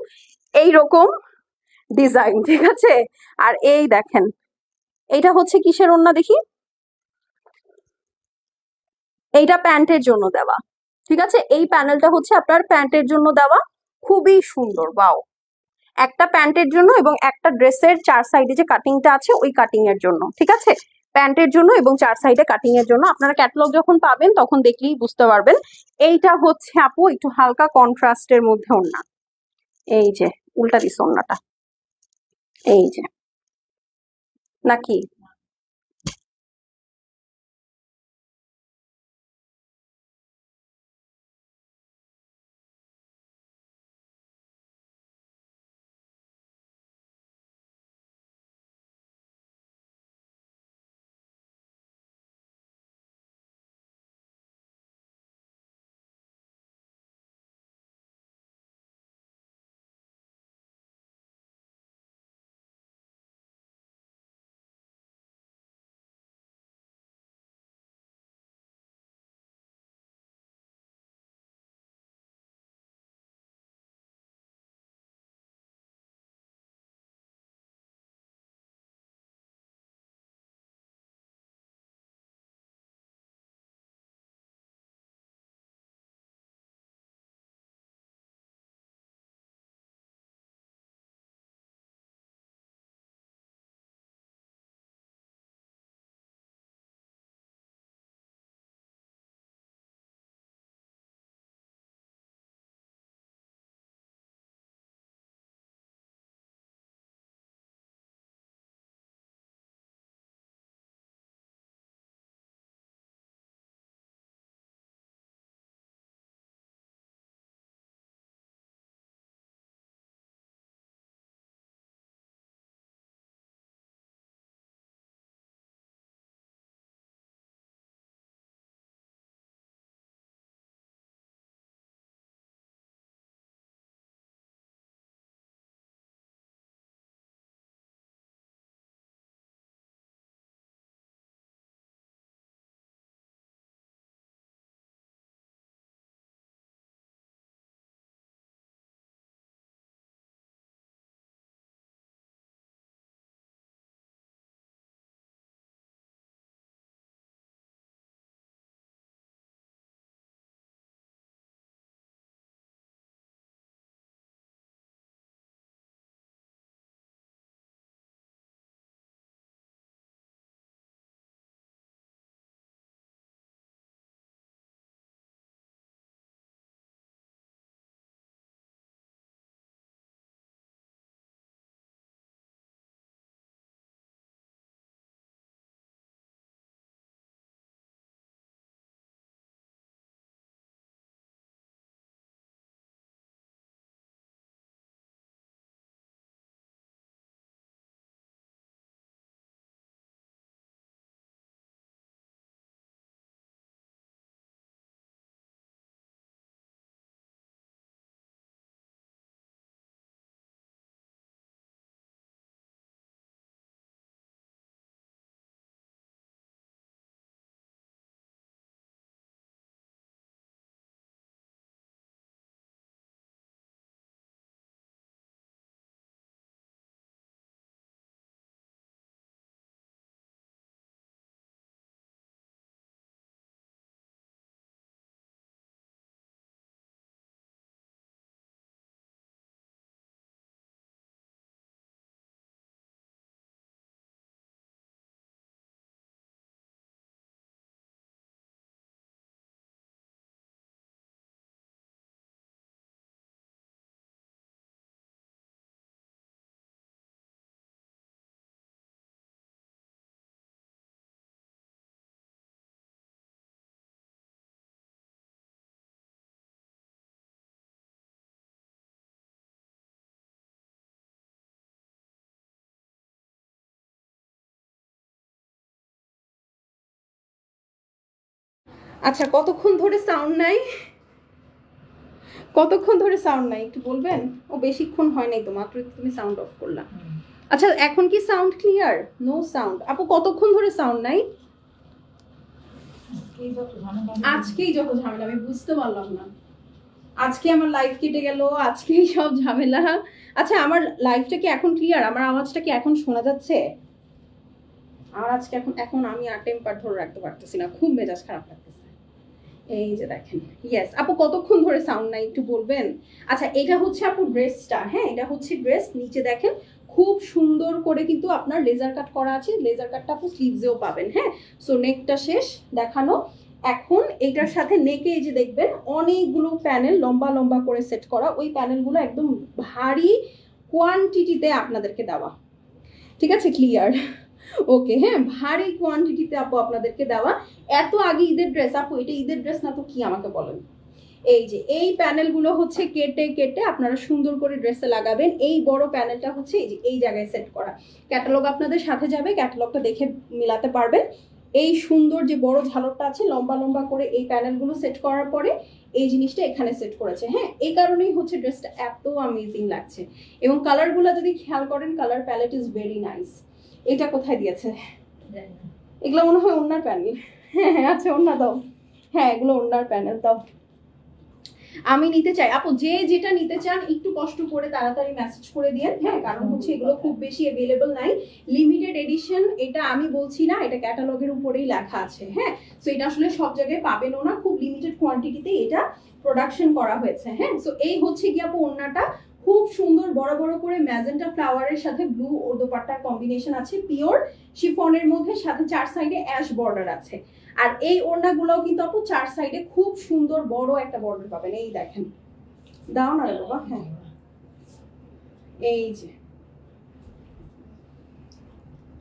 এইরকম ডিজাইন, ঠিক আছে। আর এই দেখেন, এইটা হচ্ছে কিসের ওড়না দেখি, এইটা প্যান্টের জন্য দেওয়া, ঠিক আছে, এই প্যানেলটা হচ্ছে আপনার প্যান্টের জন্য দেওয়া, খুবই সুন্দর, ওয়াও। একটা প্যান্টের জন্য এবং একটা ড্রেসের 4 সাইডে যে কাটিংটা আছে ওই কাটিং এর জন্য, ঠিক আছে, প্যান্টের জন্য এবং 4 সাইডে কাটিং এর জন্য। আপনারা ক্যাটালগ যখন পাবেন তখন দেখলেই বুঝতে পারবেন। এইটা হচ্ছে আপু একটু হালকা কন্ট্রাস্টের মধ্যে ওড়না, এই যে উল্টা দিস ওড়নাটা, এই যে, নাকি আচ্ছা কতক্ষণ ধরে সাউন্ড নাই, কতক্ষণ ধরে সাউন্ড নাই একটু বলবেন? ও বেশিক্ষণ হয় নাই তো, মাত্র তুমি সাউন্ড অফ করলা। আচ্ছা এখন কি সাউন্ড ক্লিয়ার? No sound. আপু কতক্ষণ ধরে সাউন্ড নাই? আজকেই যত ঝামেলা, আমি বুঝতে পারলাম না, আজকে আমার লাইফ কেটে গেল, আজকেই সব ঝামেলা। আচ্ছা আমার লাইফটা কি এখন ক্লিয়ার? আমার আওয়াজটা কি এখন শোনা যাচ্ছে? আমার আজকে এখন এখন আমি আর টেম্পার ধরে রাখতে পারতেছি না, খুব মেজাজ খারাপ লাগতেছে। এই যে দেখেন, ইয়েস আপু কতক্ষণ ধরে সাউন্ড নাই একটু বলবেন? আচ্ছা এটা হচ্ছে আপু ড্রেসটা, হ্যাঁ এটা হচ্ছে ড্রেস। নিচে দেখেন খুব সুন্দর করে কিন্তু আপনার লেজার কাট করা আছে, লেজার কাটটা আপু স্লিভসেও পাবেন। হ্যাঁ, সো নেকটা শেষ দেখানো। এখন এইটার সাথে নেকে এই যে দেখবেন অনেকগুলো প্যানেল লম্বা লম্বা করে সেট করা, ওই প্যানেলগুলো একদম ভারী কোয়ান্টিটিতে আপনাদেরকে দেওয়া, ঠিক আছে ক্লিয়ার? ওকে, হ্যাঁ ভারী কোয়ান্টিটিতে আপু আপনাদেরকে দেওয়া। এত আগে ঈদের ড্রেস আপু, এটা ঈদের ড্রেস না তো কি আমাকে বলেন? এই যে এই প্যানেলগুলো হচ্ছে কেটে কেটে আপনারা সুন্দর করে ড্রেসে লাগাবেন। এই বড় প্যানেলটা হচ্ছে এই যে এই জায়গায় সেট করা। ক্যাটালগ আপনাদের সাথে যাবে, ক্যাটালগটা দেখে মিলাতে পারবেন। এই সুন্দর যে বড় ঝালরটা আছে লম্বা লম্বা করে এই প্যানেলগুলো সেট করার পরে এই জিনিসটা এখানে সেট করেছে। হ্যাঁ, এই কারণেই হচ্ছে ড্রেসটা এত অ্যামেজিং লাগছে। এবং কালারগুলো যদি খেয়াল করেন, colour palette is very nice. এটা কোথায় দিয়েছে? এগুলো মনে হয় ওনার প্যানেল। হ্যাঁ হ্যাঁ, আচ্ছা ওনার দাও। হ্যাঁ এগুলো ওনার প্যানেল দাও। আমি নিতে চাই আপু, যে যেটা নিতে চান একটু কষ্ট করে তাড়াতাড়ি মেসেজ করে দিয়েন। হ্যাঁ, কারণ হচ্ছে এগুলো খুব বেশি অ্যাভেলেবল নাই, লিমিটেড এডিশন। এটা আমি বলছি না, এটা ক্যাটালগের উপরেই লেখা আছে। হ্যাঁ, সো এটা আসলে সব জায়গায় পাবেনও না, খুব লিমিটেড কোয়ান্টিটিতে এটা প্রোডাকশন করা হয়েছে। হ্যাঁ, সো এই হচ্ছে কি আপু ওড়নাটা, খুব সুন্দর বড় বড় করে ম্যাজেন্টা ফ্লাওয়ারের সাথে ব্লু ও দোপাট্টার কম্বিনেশন আছে, পিওর শিফনের মধ্যে, সাথে চার সাইডে অ্যাশ বর্ডার আছে। আর এই ওড়নাগুলোও কিন্তু আপু চার সাইডে খুব সুন্দর বড় একটা বর্ডার পাবেন। এই দেখেন, দাও না রে বাবা। হ্যাঁ এই যে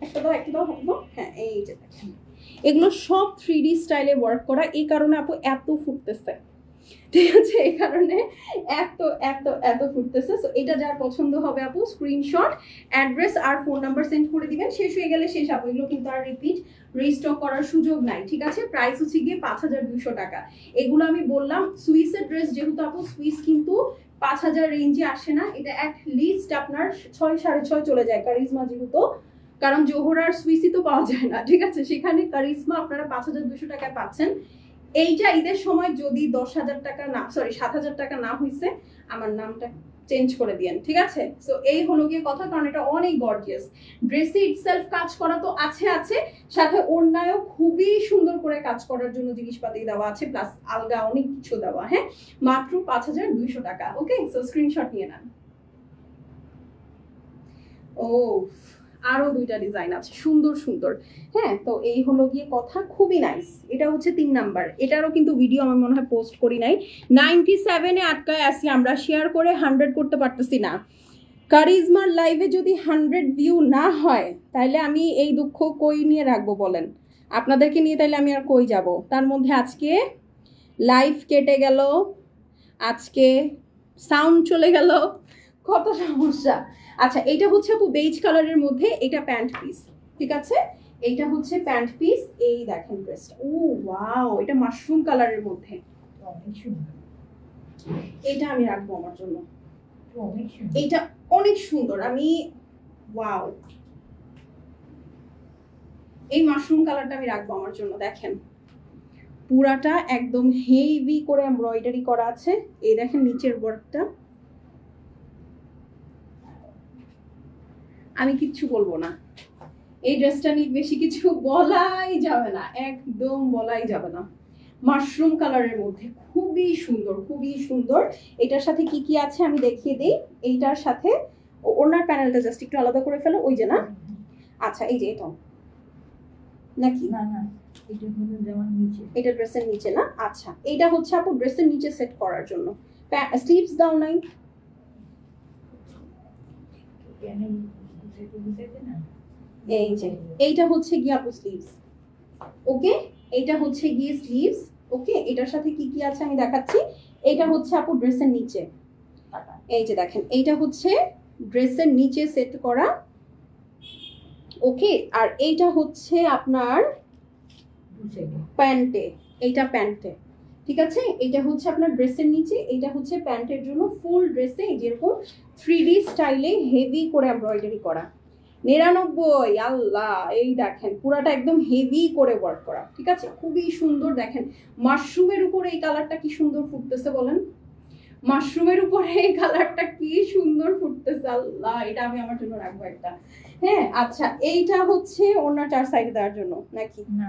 একটা দাও, একটা দাও, হাঁটবো। হ্যাঁ এই যে দেখেন, এগুলো সব 3D স্টাইলে ওয়ার্ক করা, এই কারণে আপু এত ফুটতেছে, ঠিক আছে? এই কারণে এত এত এত ফুটতেছে। সো এটা যার পছন্দ হবে আপু স্ক্রিনশট, অ্যাড্রেস আর ফোন নাম্বার সেন্ড করে দিবেন। শেষ হয়ে গেলে শেষ আপু, এগুলো কিন্তু আর রিপিট রিস্টক করার সুযোগ নাই, ঠিক আছে? প্রাইস হচ্ছে গিয়ে 5200 টাকা। এগুলো আমি বললাম সুইসের ড্রেস, যেহেতু আপু সুইস কিন্তু 5000 রেঞ্জে আসে না, এটা অ্যাট লিস্ট আপনার 6 6.5 চলে যায় কারিজমা যেহেতু, কারণ জোহরার সুইসই তো পাওয়া যায় না, ঠিক আছে? সেখানে কারিজমা আপনারা 5200 টাকায় পাচ্ছেন। এইটা ঈদের সময় যদি 10,000 টাকা না, সরি 7,000 টাকা না হয়েছে, আমার নামটা চেঞ্জ করে দিয়েন, ঠিক আছে? সো এই হলো গিয়ে কথা, কারণ এটা অনেক গর্জিয়াস। ড্রেসে ইটসেলফ কাজ করা তো আছে আছে, সাথে ওড়নায়ও খুবই সুন্দর করে কাজ করার জন্য জিনিসপাতি দেওয়া আছে, প্লাস আলগা অনেক কিছু দেওয়া। হ্যাঁ, মাত্র 5200 টাকা। ওকে, সো স্ক্রিনশট নিয়ে নেন। ও আরো দুইটা ডিজাইন আছে সুন্দর সুন্দর। হ্যাঁ, তো এই হলো গিয়ে কথা, খুবই নাইস। এটা হচ্ছে 3 নাম্বার, এটারও কিন্তু ভিডিও আমার মনে হয় পোস্ট করি নাই। 97-এ আটকায় আসি আমরা, শেয়ার করে 100 করতে পারতেছি না। কারিজমার লাইভে যদি 100 ভিউ না হয়, তাহলে আমি এই দুঃখ কই নিয়ে রাখবো বলেন? আপনাদেরকে নিয়ে তাইলে আমি আর কই যাব? তার মধ্যে আজকে লাইভ কেটে গেল, আজকে সাউন্ড চলে গেল, কত সমস্যা। আচ্ছা, এইটা হচ্ছে আপু বেজ কালারের মধ্যে, এটা প্যান্ট পিস, ঠিক আছে? এইটা হচ্ছে প্যান্ট পিস। এই দেখেন ড্রেসটা, ও ওয়াও, এটা মাশরুম কালারের মধ্যে, এটা আমি রাখবো আমার জন্য। এটা অনেক সুন্দর, আমি ওয়াও, এই মাশরুম কালারটা আমি রাখবো আমার জন্য। দেখেন পুরাটা একদম হেভি করে এমব্রয়ডারি করা আছে। এই দেখেন নিচের ওয়ার্কটা, আমি কিচ্ছু বলবো না, এই ড্রেসটা নিয়ে বেশি কিছু বলাই যাবে না, একদম বলাই যাবে না। মাশরুম কালারের মধ্যে খুবই সুন্দর, খুবই সুন্দর। এটার সাথে কি কি আছে আমি দেখিয়ে দিই। এইটার সাথে ওনার প্যানেলটা জাস্ট একটু আলাদা করে ফেলো, ওই যে না, আচ্ছা এই যে এটা নাকি, না না এটা ড্রেসের নিচে না, আচ্ছা এইটা হচ্ছে আপু ড্রেসের নিচে সেট করার জন্য। স্লিভস দাও নাই, এই যে এইটা হচ্ছে গিয়ে আপু স্লিভস। ওকে, এইটা হচ্ছে গিয়ে স্লিভস। ওকে, এটার সাথে কি কি আছে আমি দেখাচ্ছি। এইটা হচ্ছে আপু ড্রেসের নিচে, এই যে দেখেন এইটা হচ্ছে ড্রেসের নিচে সেট করা। ওকে, আর এইটা হচ্ছে আপনার প্যান্টে, এইটা প্যান্টে, ঠিক আছে? এটা হচ্ছে আপনার ড্রেসের নিচে, এইটা হচ্ছে প্যান্টের জন্য। ফুল ড্রেসে যেরকম 3D স্টাইলে হেভি করে এমব্রয়ডারি করা। 99, আল্লাহ, এই দেখেন পুরাটা একদম হেভি করে ওয়ার্ক করা, ঠিক আছে? খুবই সুন্দর। দেখেন মাশরুমের উপরে এই কালারটা কি সুন্দর ফুটতেছে বলেন, মাশরুমের উপরে এই কালারটা কি সুন্দর ফুটতেছে, আল্লাহ, এটা আমি আমার জন্য রাখবো একটা। হ্যাঁ, আচ্ছা এইটা হচ্ছে ওনার 4 সাইডে দেওয়ার জন্য নাকি? না,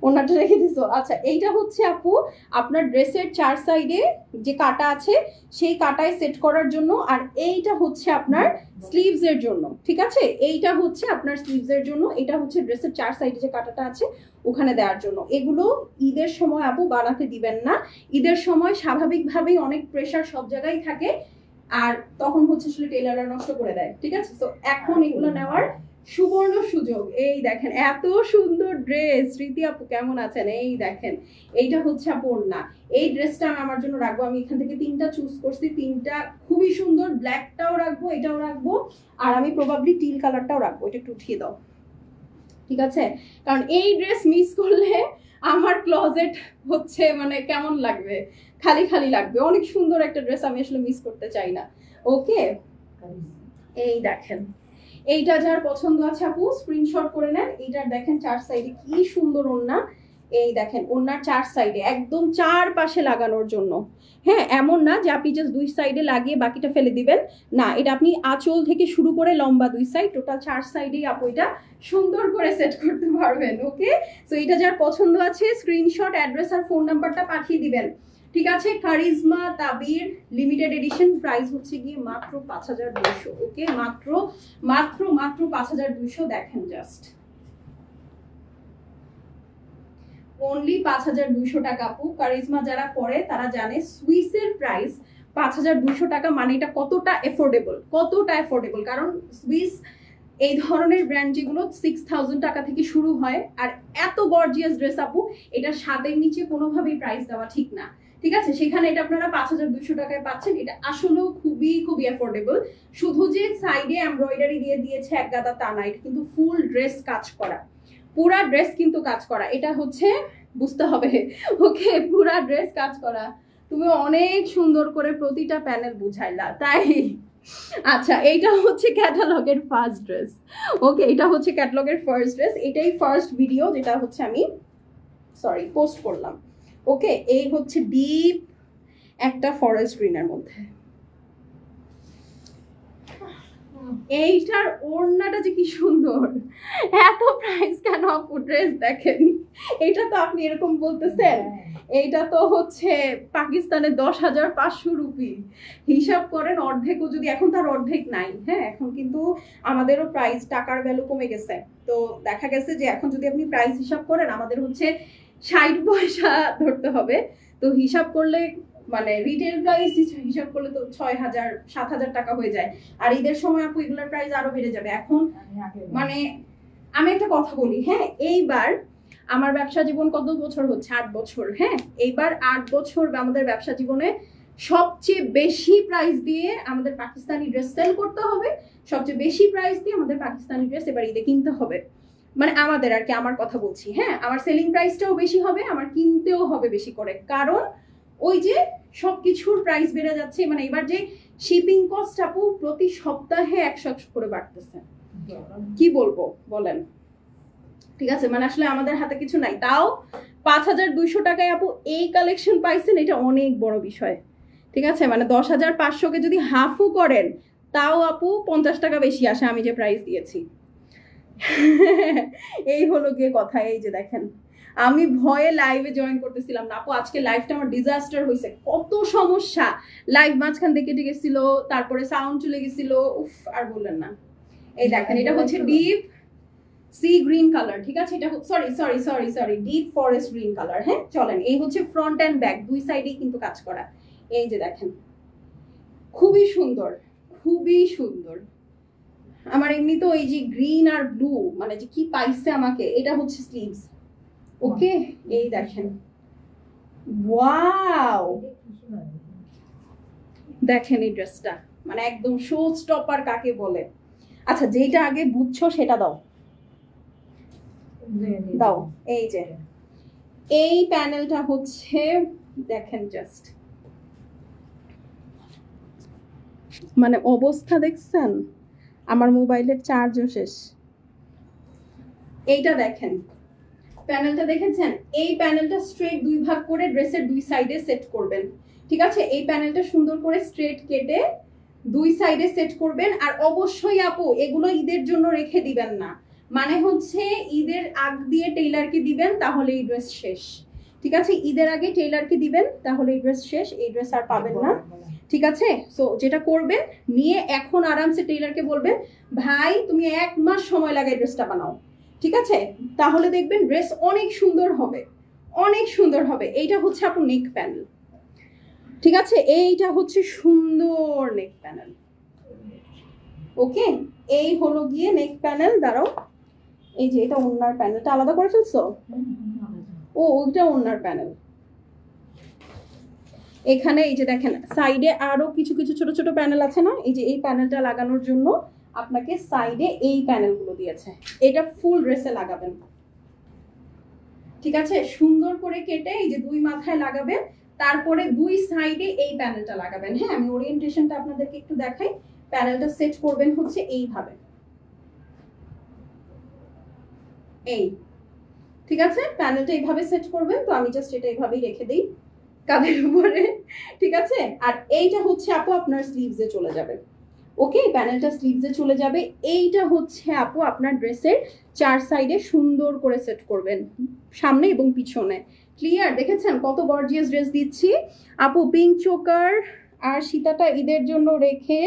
ওনাটা রেখে দিছো। আচ্ছা, এইটা হচ্ছে আপু আপনার ড্রেসের 4 সাইডে যে কাটা আছে সেই কাটায় সেট করার জন্য, আর এইটা হচ্ছে আপনার স্লিভস এর জন্য। ঠিক আছে, এইটা হচ্ছে আপনার স্লিভস এর জন্য, এটা হচ্ছে ড্রেসের 4 সাইডে যে কাটাটা আছে ওখানে দেওয়ার জন্য। এগুলো ঈদের সময় আপু বানাতে দিবেন না। ঈদের সময় স্বাভাবিকভাবেই অনেক প্রেশার সব জায়গায় থাকে, আর তখন হচ্ছে আসলে টেলাররা নষ্ট করে দেয়। ঠিক আছে, তো এখন এগুলো নেওয়ার সুবর্ণ সুযোগ। এই দেখেন এত সুন্দর ড্রেস। স্মৃতি আপু কেমন আছেন? এই দেখেন, এইটা হচ্ছে আপু ওড়না। এই ড্রেসটা আমি আমার জন্য রাখবো। আমি এখান থেকে 3টা চুজ করছি, 3টা খুবই সুন্দর। ব্ল্যাকটাও রাখবো, এটাও রাখবো, আর আমি প্রবাবলি টিল কালারটাও রাখবো। এটা একটু উঠিয়ে দাও, ঠিক আছে? কারণ এই ড্রেস মিস করলে আমার ক্লোজেট হচ্ছে মানে কেমন লাগবে, খালি খালি লাগবে। অনেক সুন্দর একটা ড্রেস, আমি আসলে মিস করতে চাই না। ওকে, এই দেখেন, এইটা যার পছন্দ আছে আপু স্ক্রিনশট করে নেন। এইটার দেখেন 4 সাইডে কি সুন্দর ওড়না। এই দেখেন ওড়নার 4 সাইডে একদম 4 পাশে লাগানোর জন্য। হ্যাঁ, এমন না যে আপনি জাস্ট 2 সাইডে লাগিয়ে বাকিটা ফেলে দিবেন, না, এটা আপনি আঁচল থেকে শুরু করে লম্বা 2 সাইড, টোটাল 4 সাইডেই আপু এটা সুন্দর করে সেট করতে পারবেন। ওকে, সো এটা যার পছন্দ আছে স্ক্রিনশট, অ্যাড্রেস আর ফোন নাম্বারটা পাঠিয়ে দিবেন। ঠিক আছে, charisma Tabir limited addition, price হচ্ছে গিয়ে মাত্র 5200। ওকে, মাত্র মাত্র মাত্র 5200। দেখেন জাস্ট অনলি 5200 টাকা আপু। কারিজমা যারা পরে তারা জানে সুইসের প্রাইস 5200 টাকা, মানে এটা কতটা এফোর্ডেবল, কতটা এফোর্ডেবল। কারণ সুইস এই ধরনের ব্র্যান্ড যেগুলো 6000 টাকা থেকে শুরু হয়, আর এত গর্জিয়াস ড্রেস আপু এটা 7 নিচে কোনোভাবেই প্রাইস দেওয়া ঠিক না। ঠিক আছে, সেখানে এটা আপনারা 5200 টাকায় পাচ্ছেন। এটা আসলেও খুবই খুবই অ্যাফোর্ডেবল। শুধু যে সাইডে এমব্রয়ডারি দিয়ে দিয়েছে এক গাদা তা না, এটা কিন্তু ফুল ড্রেস কাজ করা, পুরা ড্রেস কিন্তু কাজ করা। এটা হচ্ছে বুঝতে হবে। ওকে, পুরা ড্রেস কাজ করা। তুমি অনেক সুন্দর করে প্রতিটা প্যানেল বুঝাইলা, তাই? আচ্ছা, এইটা হচ্ছে ক্যাটালগের ফার্স্ট ড্রেস। ওকে, এটা হচ্ছে ক্যাটালগের ফার্স্ট ড্রেস। এটাই ফার্স্ট ভিডিও যেটা হচ্ছে আমি পোস্ট করলাম। ওকে, এই হচ্ছে ডিপ একটা ফরেস্ট গ্রিনের মধ্যে। এইটার ওড়নাটা যে কি সুন্দর। এত প্রাইস কেন আপু? ড্রেস দেখেন, এটা তো আপনি এরকম বলতেছেন, এইটা তো হচ্ছে পাকিস্তানে 10,500 রুপি। হিসাব করেন অর্ধেকও যদি, এখন তার অর্ধেক নাই। হ্যাঁ, এখন কিন্তু আমাদেরও প্রাইস, টাকার ভ্যালু কমে গেছে। তো দেখা গেছে যে এখন যদি আপনি প্রাইস হিসাব করেন, আমাদের হচ্ছে 60 পয়সা ধরতে হবে। তো হিসাব করলে মানে রিটেল প্রাইস হিসাব করলে তো 6000-7000 টাকা হয়ে যায়। আর ঈদের সময় আপু এগুলোর প্রাইস আরো বেড়ে যাবে। এখন মানে আমি একটা কথা বলি, হ্যাঁ, এইবার আমার ব্যবসা জীবন কত বছর হচ্ছে? 8 বছর। হ্যাঁ, এইবার 8 বছর আমাদের ব্যবসা জীবনে সবচেয়ে বেশি প্রাইস দিয়ে আমাদের পাকিস্তানি ড্রেস সেল করতে হবে, সবচেয়ে বেশি প্রাইস দিয়ে আমাদের পাকিস্তানি ড্রেস এবার ঈদে কিনতে হবে। মানে আমাদের আর কি, আমার কথা বলছি। হ্যাঁ, আমার সেলিং প্রাইসটাও বেশি হবে, আমার কিনতেও হবে বেশি করে। কারণ ওই যে সবকিছুর প্রাইস বেড়ে যাচ্ছে। মানে এবার যে শিপিং কস্ট আপু প্রতি সপ্তাহে 100 করে বাড়তেছে। কি বলবো বলেন? ঠিক আছে, মানে আসলে আমাদের হাতে কিছু নাই। তাও 5200 টাকায় আপু এই কালেকশন পাইছেন, এটা অনেক বড় বিষয়। ঠিক আছে, মানে 10,500কে যদি হাফও করেন তাও আপু 50 টাকা বেশি আসে আমি যে প্রাইস দিয়েছি। এই হলো গিয়ে কথা। এই যে দেখেন, আমি ভয়ে লাইভে জয়েন করতেছিলাম না আপু। আজকে লাইভটা আমার ডিজাস্টার হয়েছে, কত সমস্যা। লাইভ মাঝখান থেকে কেটে গেছিল, তারপরে সাউন্ড চলে গেছিল, উফ আর বললেন না। এই দেখেন, এটা হচ্ছে ডিপ সি গ্রিন কালার। ঠিক আছে, এটা sorry deep forest green colour. হ্যাঁ, চলেন, এই হচ্ছে ফ্রন্ট অ্যান্ড ব্যাক, দুই সাইডেই কিন্তু কাজ করা। এই যে দেখেন, খুবই সুন্দর, খুবই সুন্দর। আমার এমনি তো এই যে গ্রিন আর ব্লু মানে যে কি পাইছে আমাকে, এটা হচ্ছে স্লিভস। ওকে, এই দেখেন, ওয়াও, দেখেন এই ড্রেসটা মানে একদম শো স্টপার কাকে বলে। আচ্ছা, যেটা আগে বুঝছো সেটা দাও দাও। এই যে এই প্যানেলটা হচ্ছে দেখেন জাস্ট, মানে অবস্থা দেখছেন, আমার মোবাইলের চার্জও শেষ। এইটা দেখেন, প্যানেলটা দেখেছেন? এই প্যানেলটা স্ট্রেট 2 ভাগ করে ড্রেসের 2 সাইডে সেট করবেন। ঠিক আছে, এই প্যানেলটা সুন্দর করে স্ট্রেট কেটে 2 সাইডে সেট করবেন। আর অবশ্যই আপু এগুলো ঈদের জন্য রেখে দিবেন না, মানে হচ্ছে ঈদের আগ দিয়ে টেইলারকে দিবেন, তাহলে এই ড্রেস শেষ। ঠিক আছে, ঈদের আগে টেইলারকে দিবেন, তাহলে এই ড্রেস শেষ, এই ড্রেস আর পাবেন না। ঠিক আছে, সো যেটা করবেন, নিয়ে এখন আরামসে টেইলারকে বলবেন, ভাই তুমি 1 মাস সময় লাগে ড্রেসটা বানাও। ঠিক আছে, তাহলে দেখবেন ড্রেস অনেক সুন্দর হবে, অনেক সুন্দর হবে। এইটা হচ্ছে আপনার নেক প্যানেল। ঠিক আছে, এইটা হচ্ছে সুন্দর নেক প্যানেল। ওকে, এই হলো গিয়ে নেক প্যানেল। দাঁড়াও, এই যে এটা ওড়নার প্যানেলটা আলাদা করে ফেলছো? ও, ওইটা ওড়নার প্যানেল। এখানে এই যে দেখেন সাইডে আরো কিছু কিছু ছোট ছোট প্যানেল আছে না, এই যে এই প্যানেলটা লাগানোর জন্য আপনাকে সাইডে এই প্যানেলগুলো দিয়েছে, এটা ফুল ড্রেসে লাগাবেন। ঠিক আছে, সুন্দর করে কেটে এই যে 2 মাথায় লাগাবেন, তারপরে 2 সাইডে এই প্যানেলটা লাগাবেন। হ্যাঁ, আমি ওরিয়েন্টেশনটা আপনাদেরকে একটু দেখাই। প্যানেলটা সেট করবেন হচ্ছে এইভাবে, এই। ঠিক আছে, প্যানেলটা এইভাবে সেট করবেন। তো আমি জাস্ট এটা এইভাবেই রেখে দিই কাঁধের উপরে। ঠিক আছে, আর এইটা হচ্ছে আপু আপনার স্লিভসে চলে যাবে। ওকে, প্যানেলটা স্লিভসে চলে যাবে। এইটা হচ্ছে আপু আপনার ড্রেসের 4 সাইডে সুন্দর করে সেট করবেন, সামনে এবং পিছনে। ক্লিয়ার? দেখেছেন কত গর্জিয়াস ড্রেস দিচ্ছি। আপু পিঙ্ক চোকার আর সীতাটা ঈদের জন্য রেখে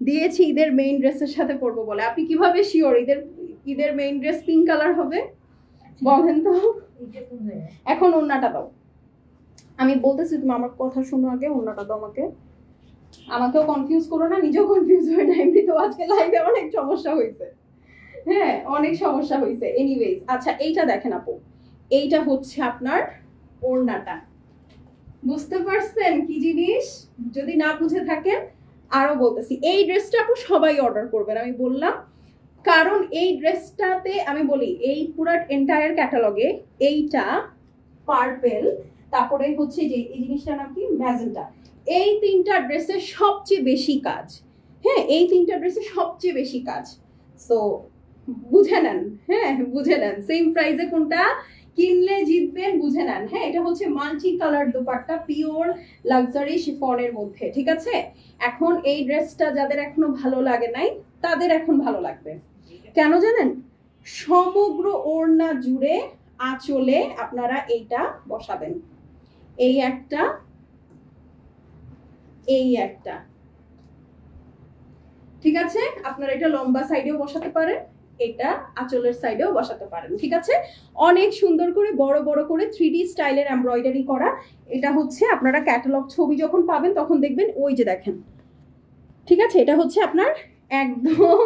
দিয়েছি, ঈদের মেইন ড্রেসের সাথে পরবো বলে। আপনি কিভাবে শিওর ঈদের মেইন ড্রেস পিঙ্ক কালার হবে? বলেন তো। এখন ওড়নাটা দাও, আমি বলতেছি, তুমি আমার কথা শোনো আগে। ওড়নাটা দাও আমাকে, আমাকেও কনফিউজ করো না, নিজেও কনফিউজ হয় না। এমনি তো আজকে লাইভে অনেক সমস্যা হয়েছে, হ্যাঁ অনেক সমস্যা হয়েছে। এনিওয়েজ, আচ্ছা এইটা দেখেন আপু, এইটা হচ্ছে আপনার ওড়নাটা। বুঝতে পারছেন কি জিনিস? যদি না বুঝে থাকেন আরো বলতেছি, এই ড্রেসটা আপু সবাই অর্ডার করবেন আমি বললাম, কারণ এই ড্রেসটাতে আমি বলি এই পুরো এন্টায়ার ক্যাটালগে এইটা পার্পেল, তারপরে হচ্ছে যে এই জিনিসটার নাম কি ম্যাজেন্টা, এই 3টা ড্রেসের সবচেয়ে বেশি কাজ। হ্যাঁ, এই 3টা ড্রেসের সবচেয়ে বেশি কাজ। সো বুঝে নেন, হ্যাঁ বুঝে নেন, সেম প্রাইসে কোনটা কিনলে জিতবেন বুঝে নেন। হ্যাঁ, এটা হচ্ছে multi colour dupatta, pure luxury শিফনের মধ্যে। ঠিক আছে, এখন এই ড্রেসটা যাদের এখনো ভালো লাগে নাই, তাদের এখন ভালো লাগবে। কেন জানেন? সমগ্র ওড়না জুড়ে আঁচলে আপনারা এইটা বসাবেন, এই একটা, এই একটা। ঠিক আছে, আপনারা এটা লম্বা সাইডেও বসাতে পারেন, এটা আঁচলের সাইডেও বসাতে পারেন। ঠিক আছে, অনেক সুন্দর করে বড় বড় করে 3D স্টাইলের এমব্রয়ডারি করা। এটা হচ্ছে আপনারা ক্যাটালগ ছবি যখন পাবেন তখন দেখবেন, ওই যে দেখেন। ঠিক আছে, এটা হচ্ছে আপনার একদম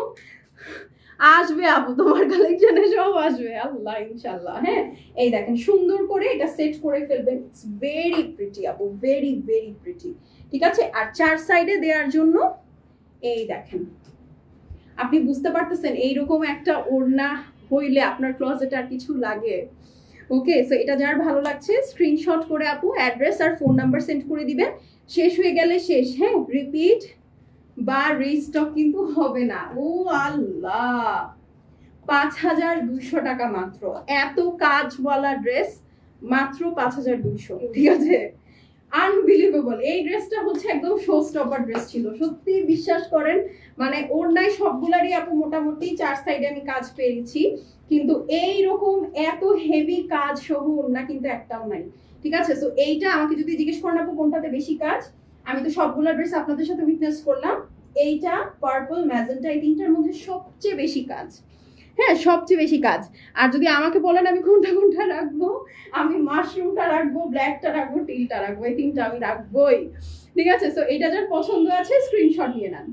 আসবে আপু, তোমার কালেকশনে সব আসবে আল্লাহ ইনশাল্লাহ। হ্যাঁ, এই দেখেন সুন্দর করে এটা সেট করে ফেলবেন। ইটস ভেরি প্রিটি আপু, ভেরি ভেরি প্রিটি। ঠিক আছে, আর 4 সাইডে দেওয়ার জন্য এই দেখেন, আপনি বুঝতে পারতেছেন এইরকম একটা ওড়না হইলে আপনার ক্লোজেট আর কিছু লাগে। ওকে, সো এটা যার ভালো লাগছে স্ক্রিনশট করে আপু অ্যাড্রেস আর ফোন নাম্বার সেন্ড করে দিবেন। শেষ হয়ে গেলে শেষ, হ্যাঁ রিপিট বা রিস্টক কিন্তু হবে না। ও আল্লাহ, 5200 টাকা মাত্র, এত কাজওয়ালা ড্রেস মাত্র 5200। ঠিক আছে, আনবিলিভেবল। এই ড্রেসটা হচ্ছে একদম শো স্টপার ড্রেস ছিল, সত্যি বিশ্বাস করেন। মানে ওড়নায় সবগুলারই আপু মোটামুটি 4 সাইডে আমি কাজ পেয়েছি, কিন্তু এই রকম এত হেভি কাজ সহ ওড়না কিন্তু একটাও নাই। ঠিক আছে, সো এইটা আমাকে যদি জিজ্ঞেস করেন আপু কোনটাতে বেশি কাজ, আমি তো সবগুলা ড্রেস আপনাদের সাথে উইটনেস করলাম। এইটা, পার্পল, ম্যাজেন্টা, এই 3টার মধ্যে সবচেয়ে বেশি কাজ। হ্যাঁ, সবচেয়ে বেশি কাজ। আর যদি আমাকে বলেন আমি কোনটা কোনটা রাখবো, আমি মাশরুমটা রাখবো, ব্ল্যাকটা রাখবো, টিলটা রাখবো, এই 3টা আমি রাখবোই। ঠিক আছে, সো এটা যার পছন্দ আছে স্ক্রিনশট নিয়ে নেন।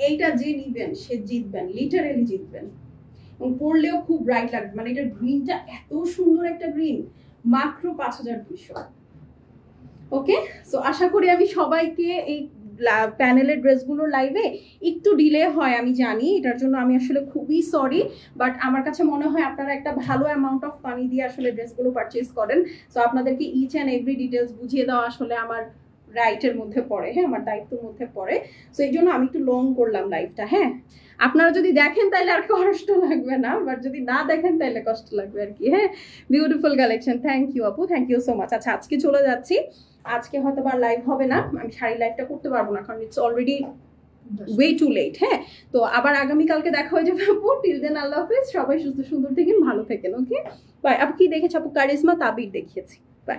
এইটা যে নিবেন সে জিতবেন, লিটারেলি জিতবেন, এবং পরলেও খুব ব্রাইট লাগবে। মানে এটার গ্রিনটা এত সুন্দর একটা গ্রিন, মাত্র 5200। ওকে, সো আশা করি আমি সবাইকে এই প্যানেলের ড্রেসগুলোর লাইভে একটু ডিলে হয় আমি জানি, এটার জন্য আমি আসলে খুবই সরি, বাট আমার কাছে মনে হয় আপনারা একটা ভালো অ্যামাউন্ট অফ মানি দিয়ে আসলে ড্রেসগুলো পারচেজ করেন। সো আপনাদেরকে ইচ অ্যান্ড এভরি ডিটেলস বুঝিয়ে দেওয়া আসলে আমার রাইটের মধ্যে পড়ে, হ্যাঁ আমার দায়িত্বের মধ্যে পড়ে। সো এই জন্য আমি একটু লং করলাম লাইভটা। হ্যাঁ, আপনারা যদি দেখেন তাহলে আর কষ্ট লাগবে না, বাট যদি না দেখেন তাহলে কষ্ট লাগবে আর কি। হ্যাঁ, বিউটিফুল কালেকশন, থ্যাংক ইউ আপু, থ্যাংক ইউ সো মাচ। আচ্ছা, আজকে চলে যাচ্ছি, আজকে হয়তো আর লাইভ হবে না, আমি শাড়ি লাইভটা করতে পারবো না, কারণ it's already way too late. হ্যাঁ, তো আবার আগামীকালকে দেখা হয়ে যাবে আপু। টিল দেন আল্লাহ হাফেজ, সবাই সুস্থ সুন্দর থাকেন, ভালো থাকেন। Okay bye. আপু কি দেখেছ আপু? কারিজমা তাবির দেখিয়েছি। বাই।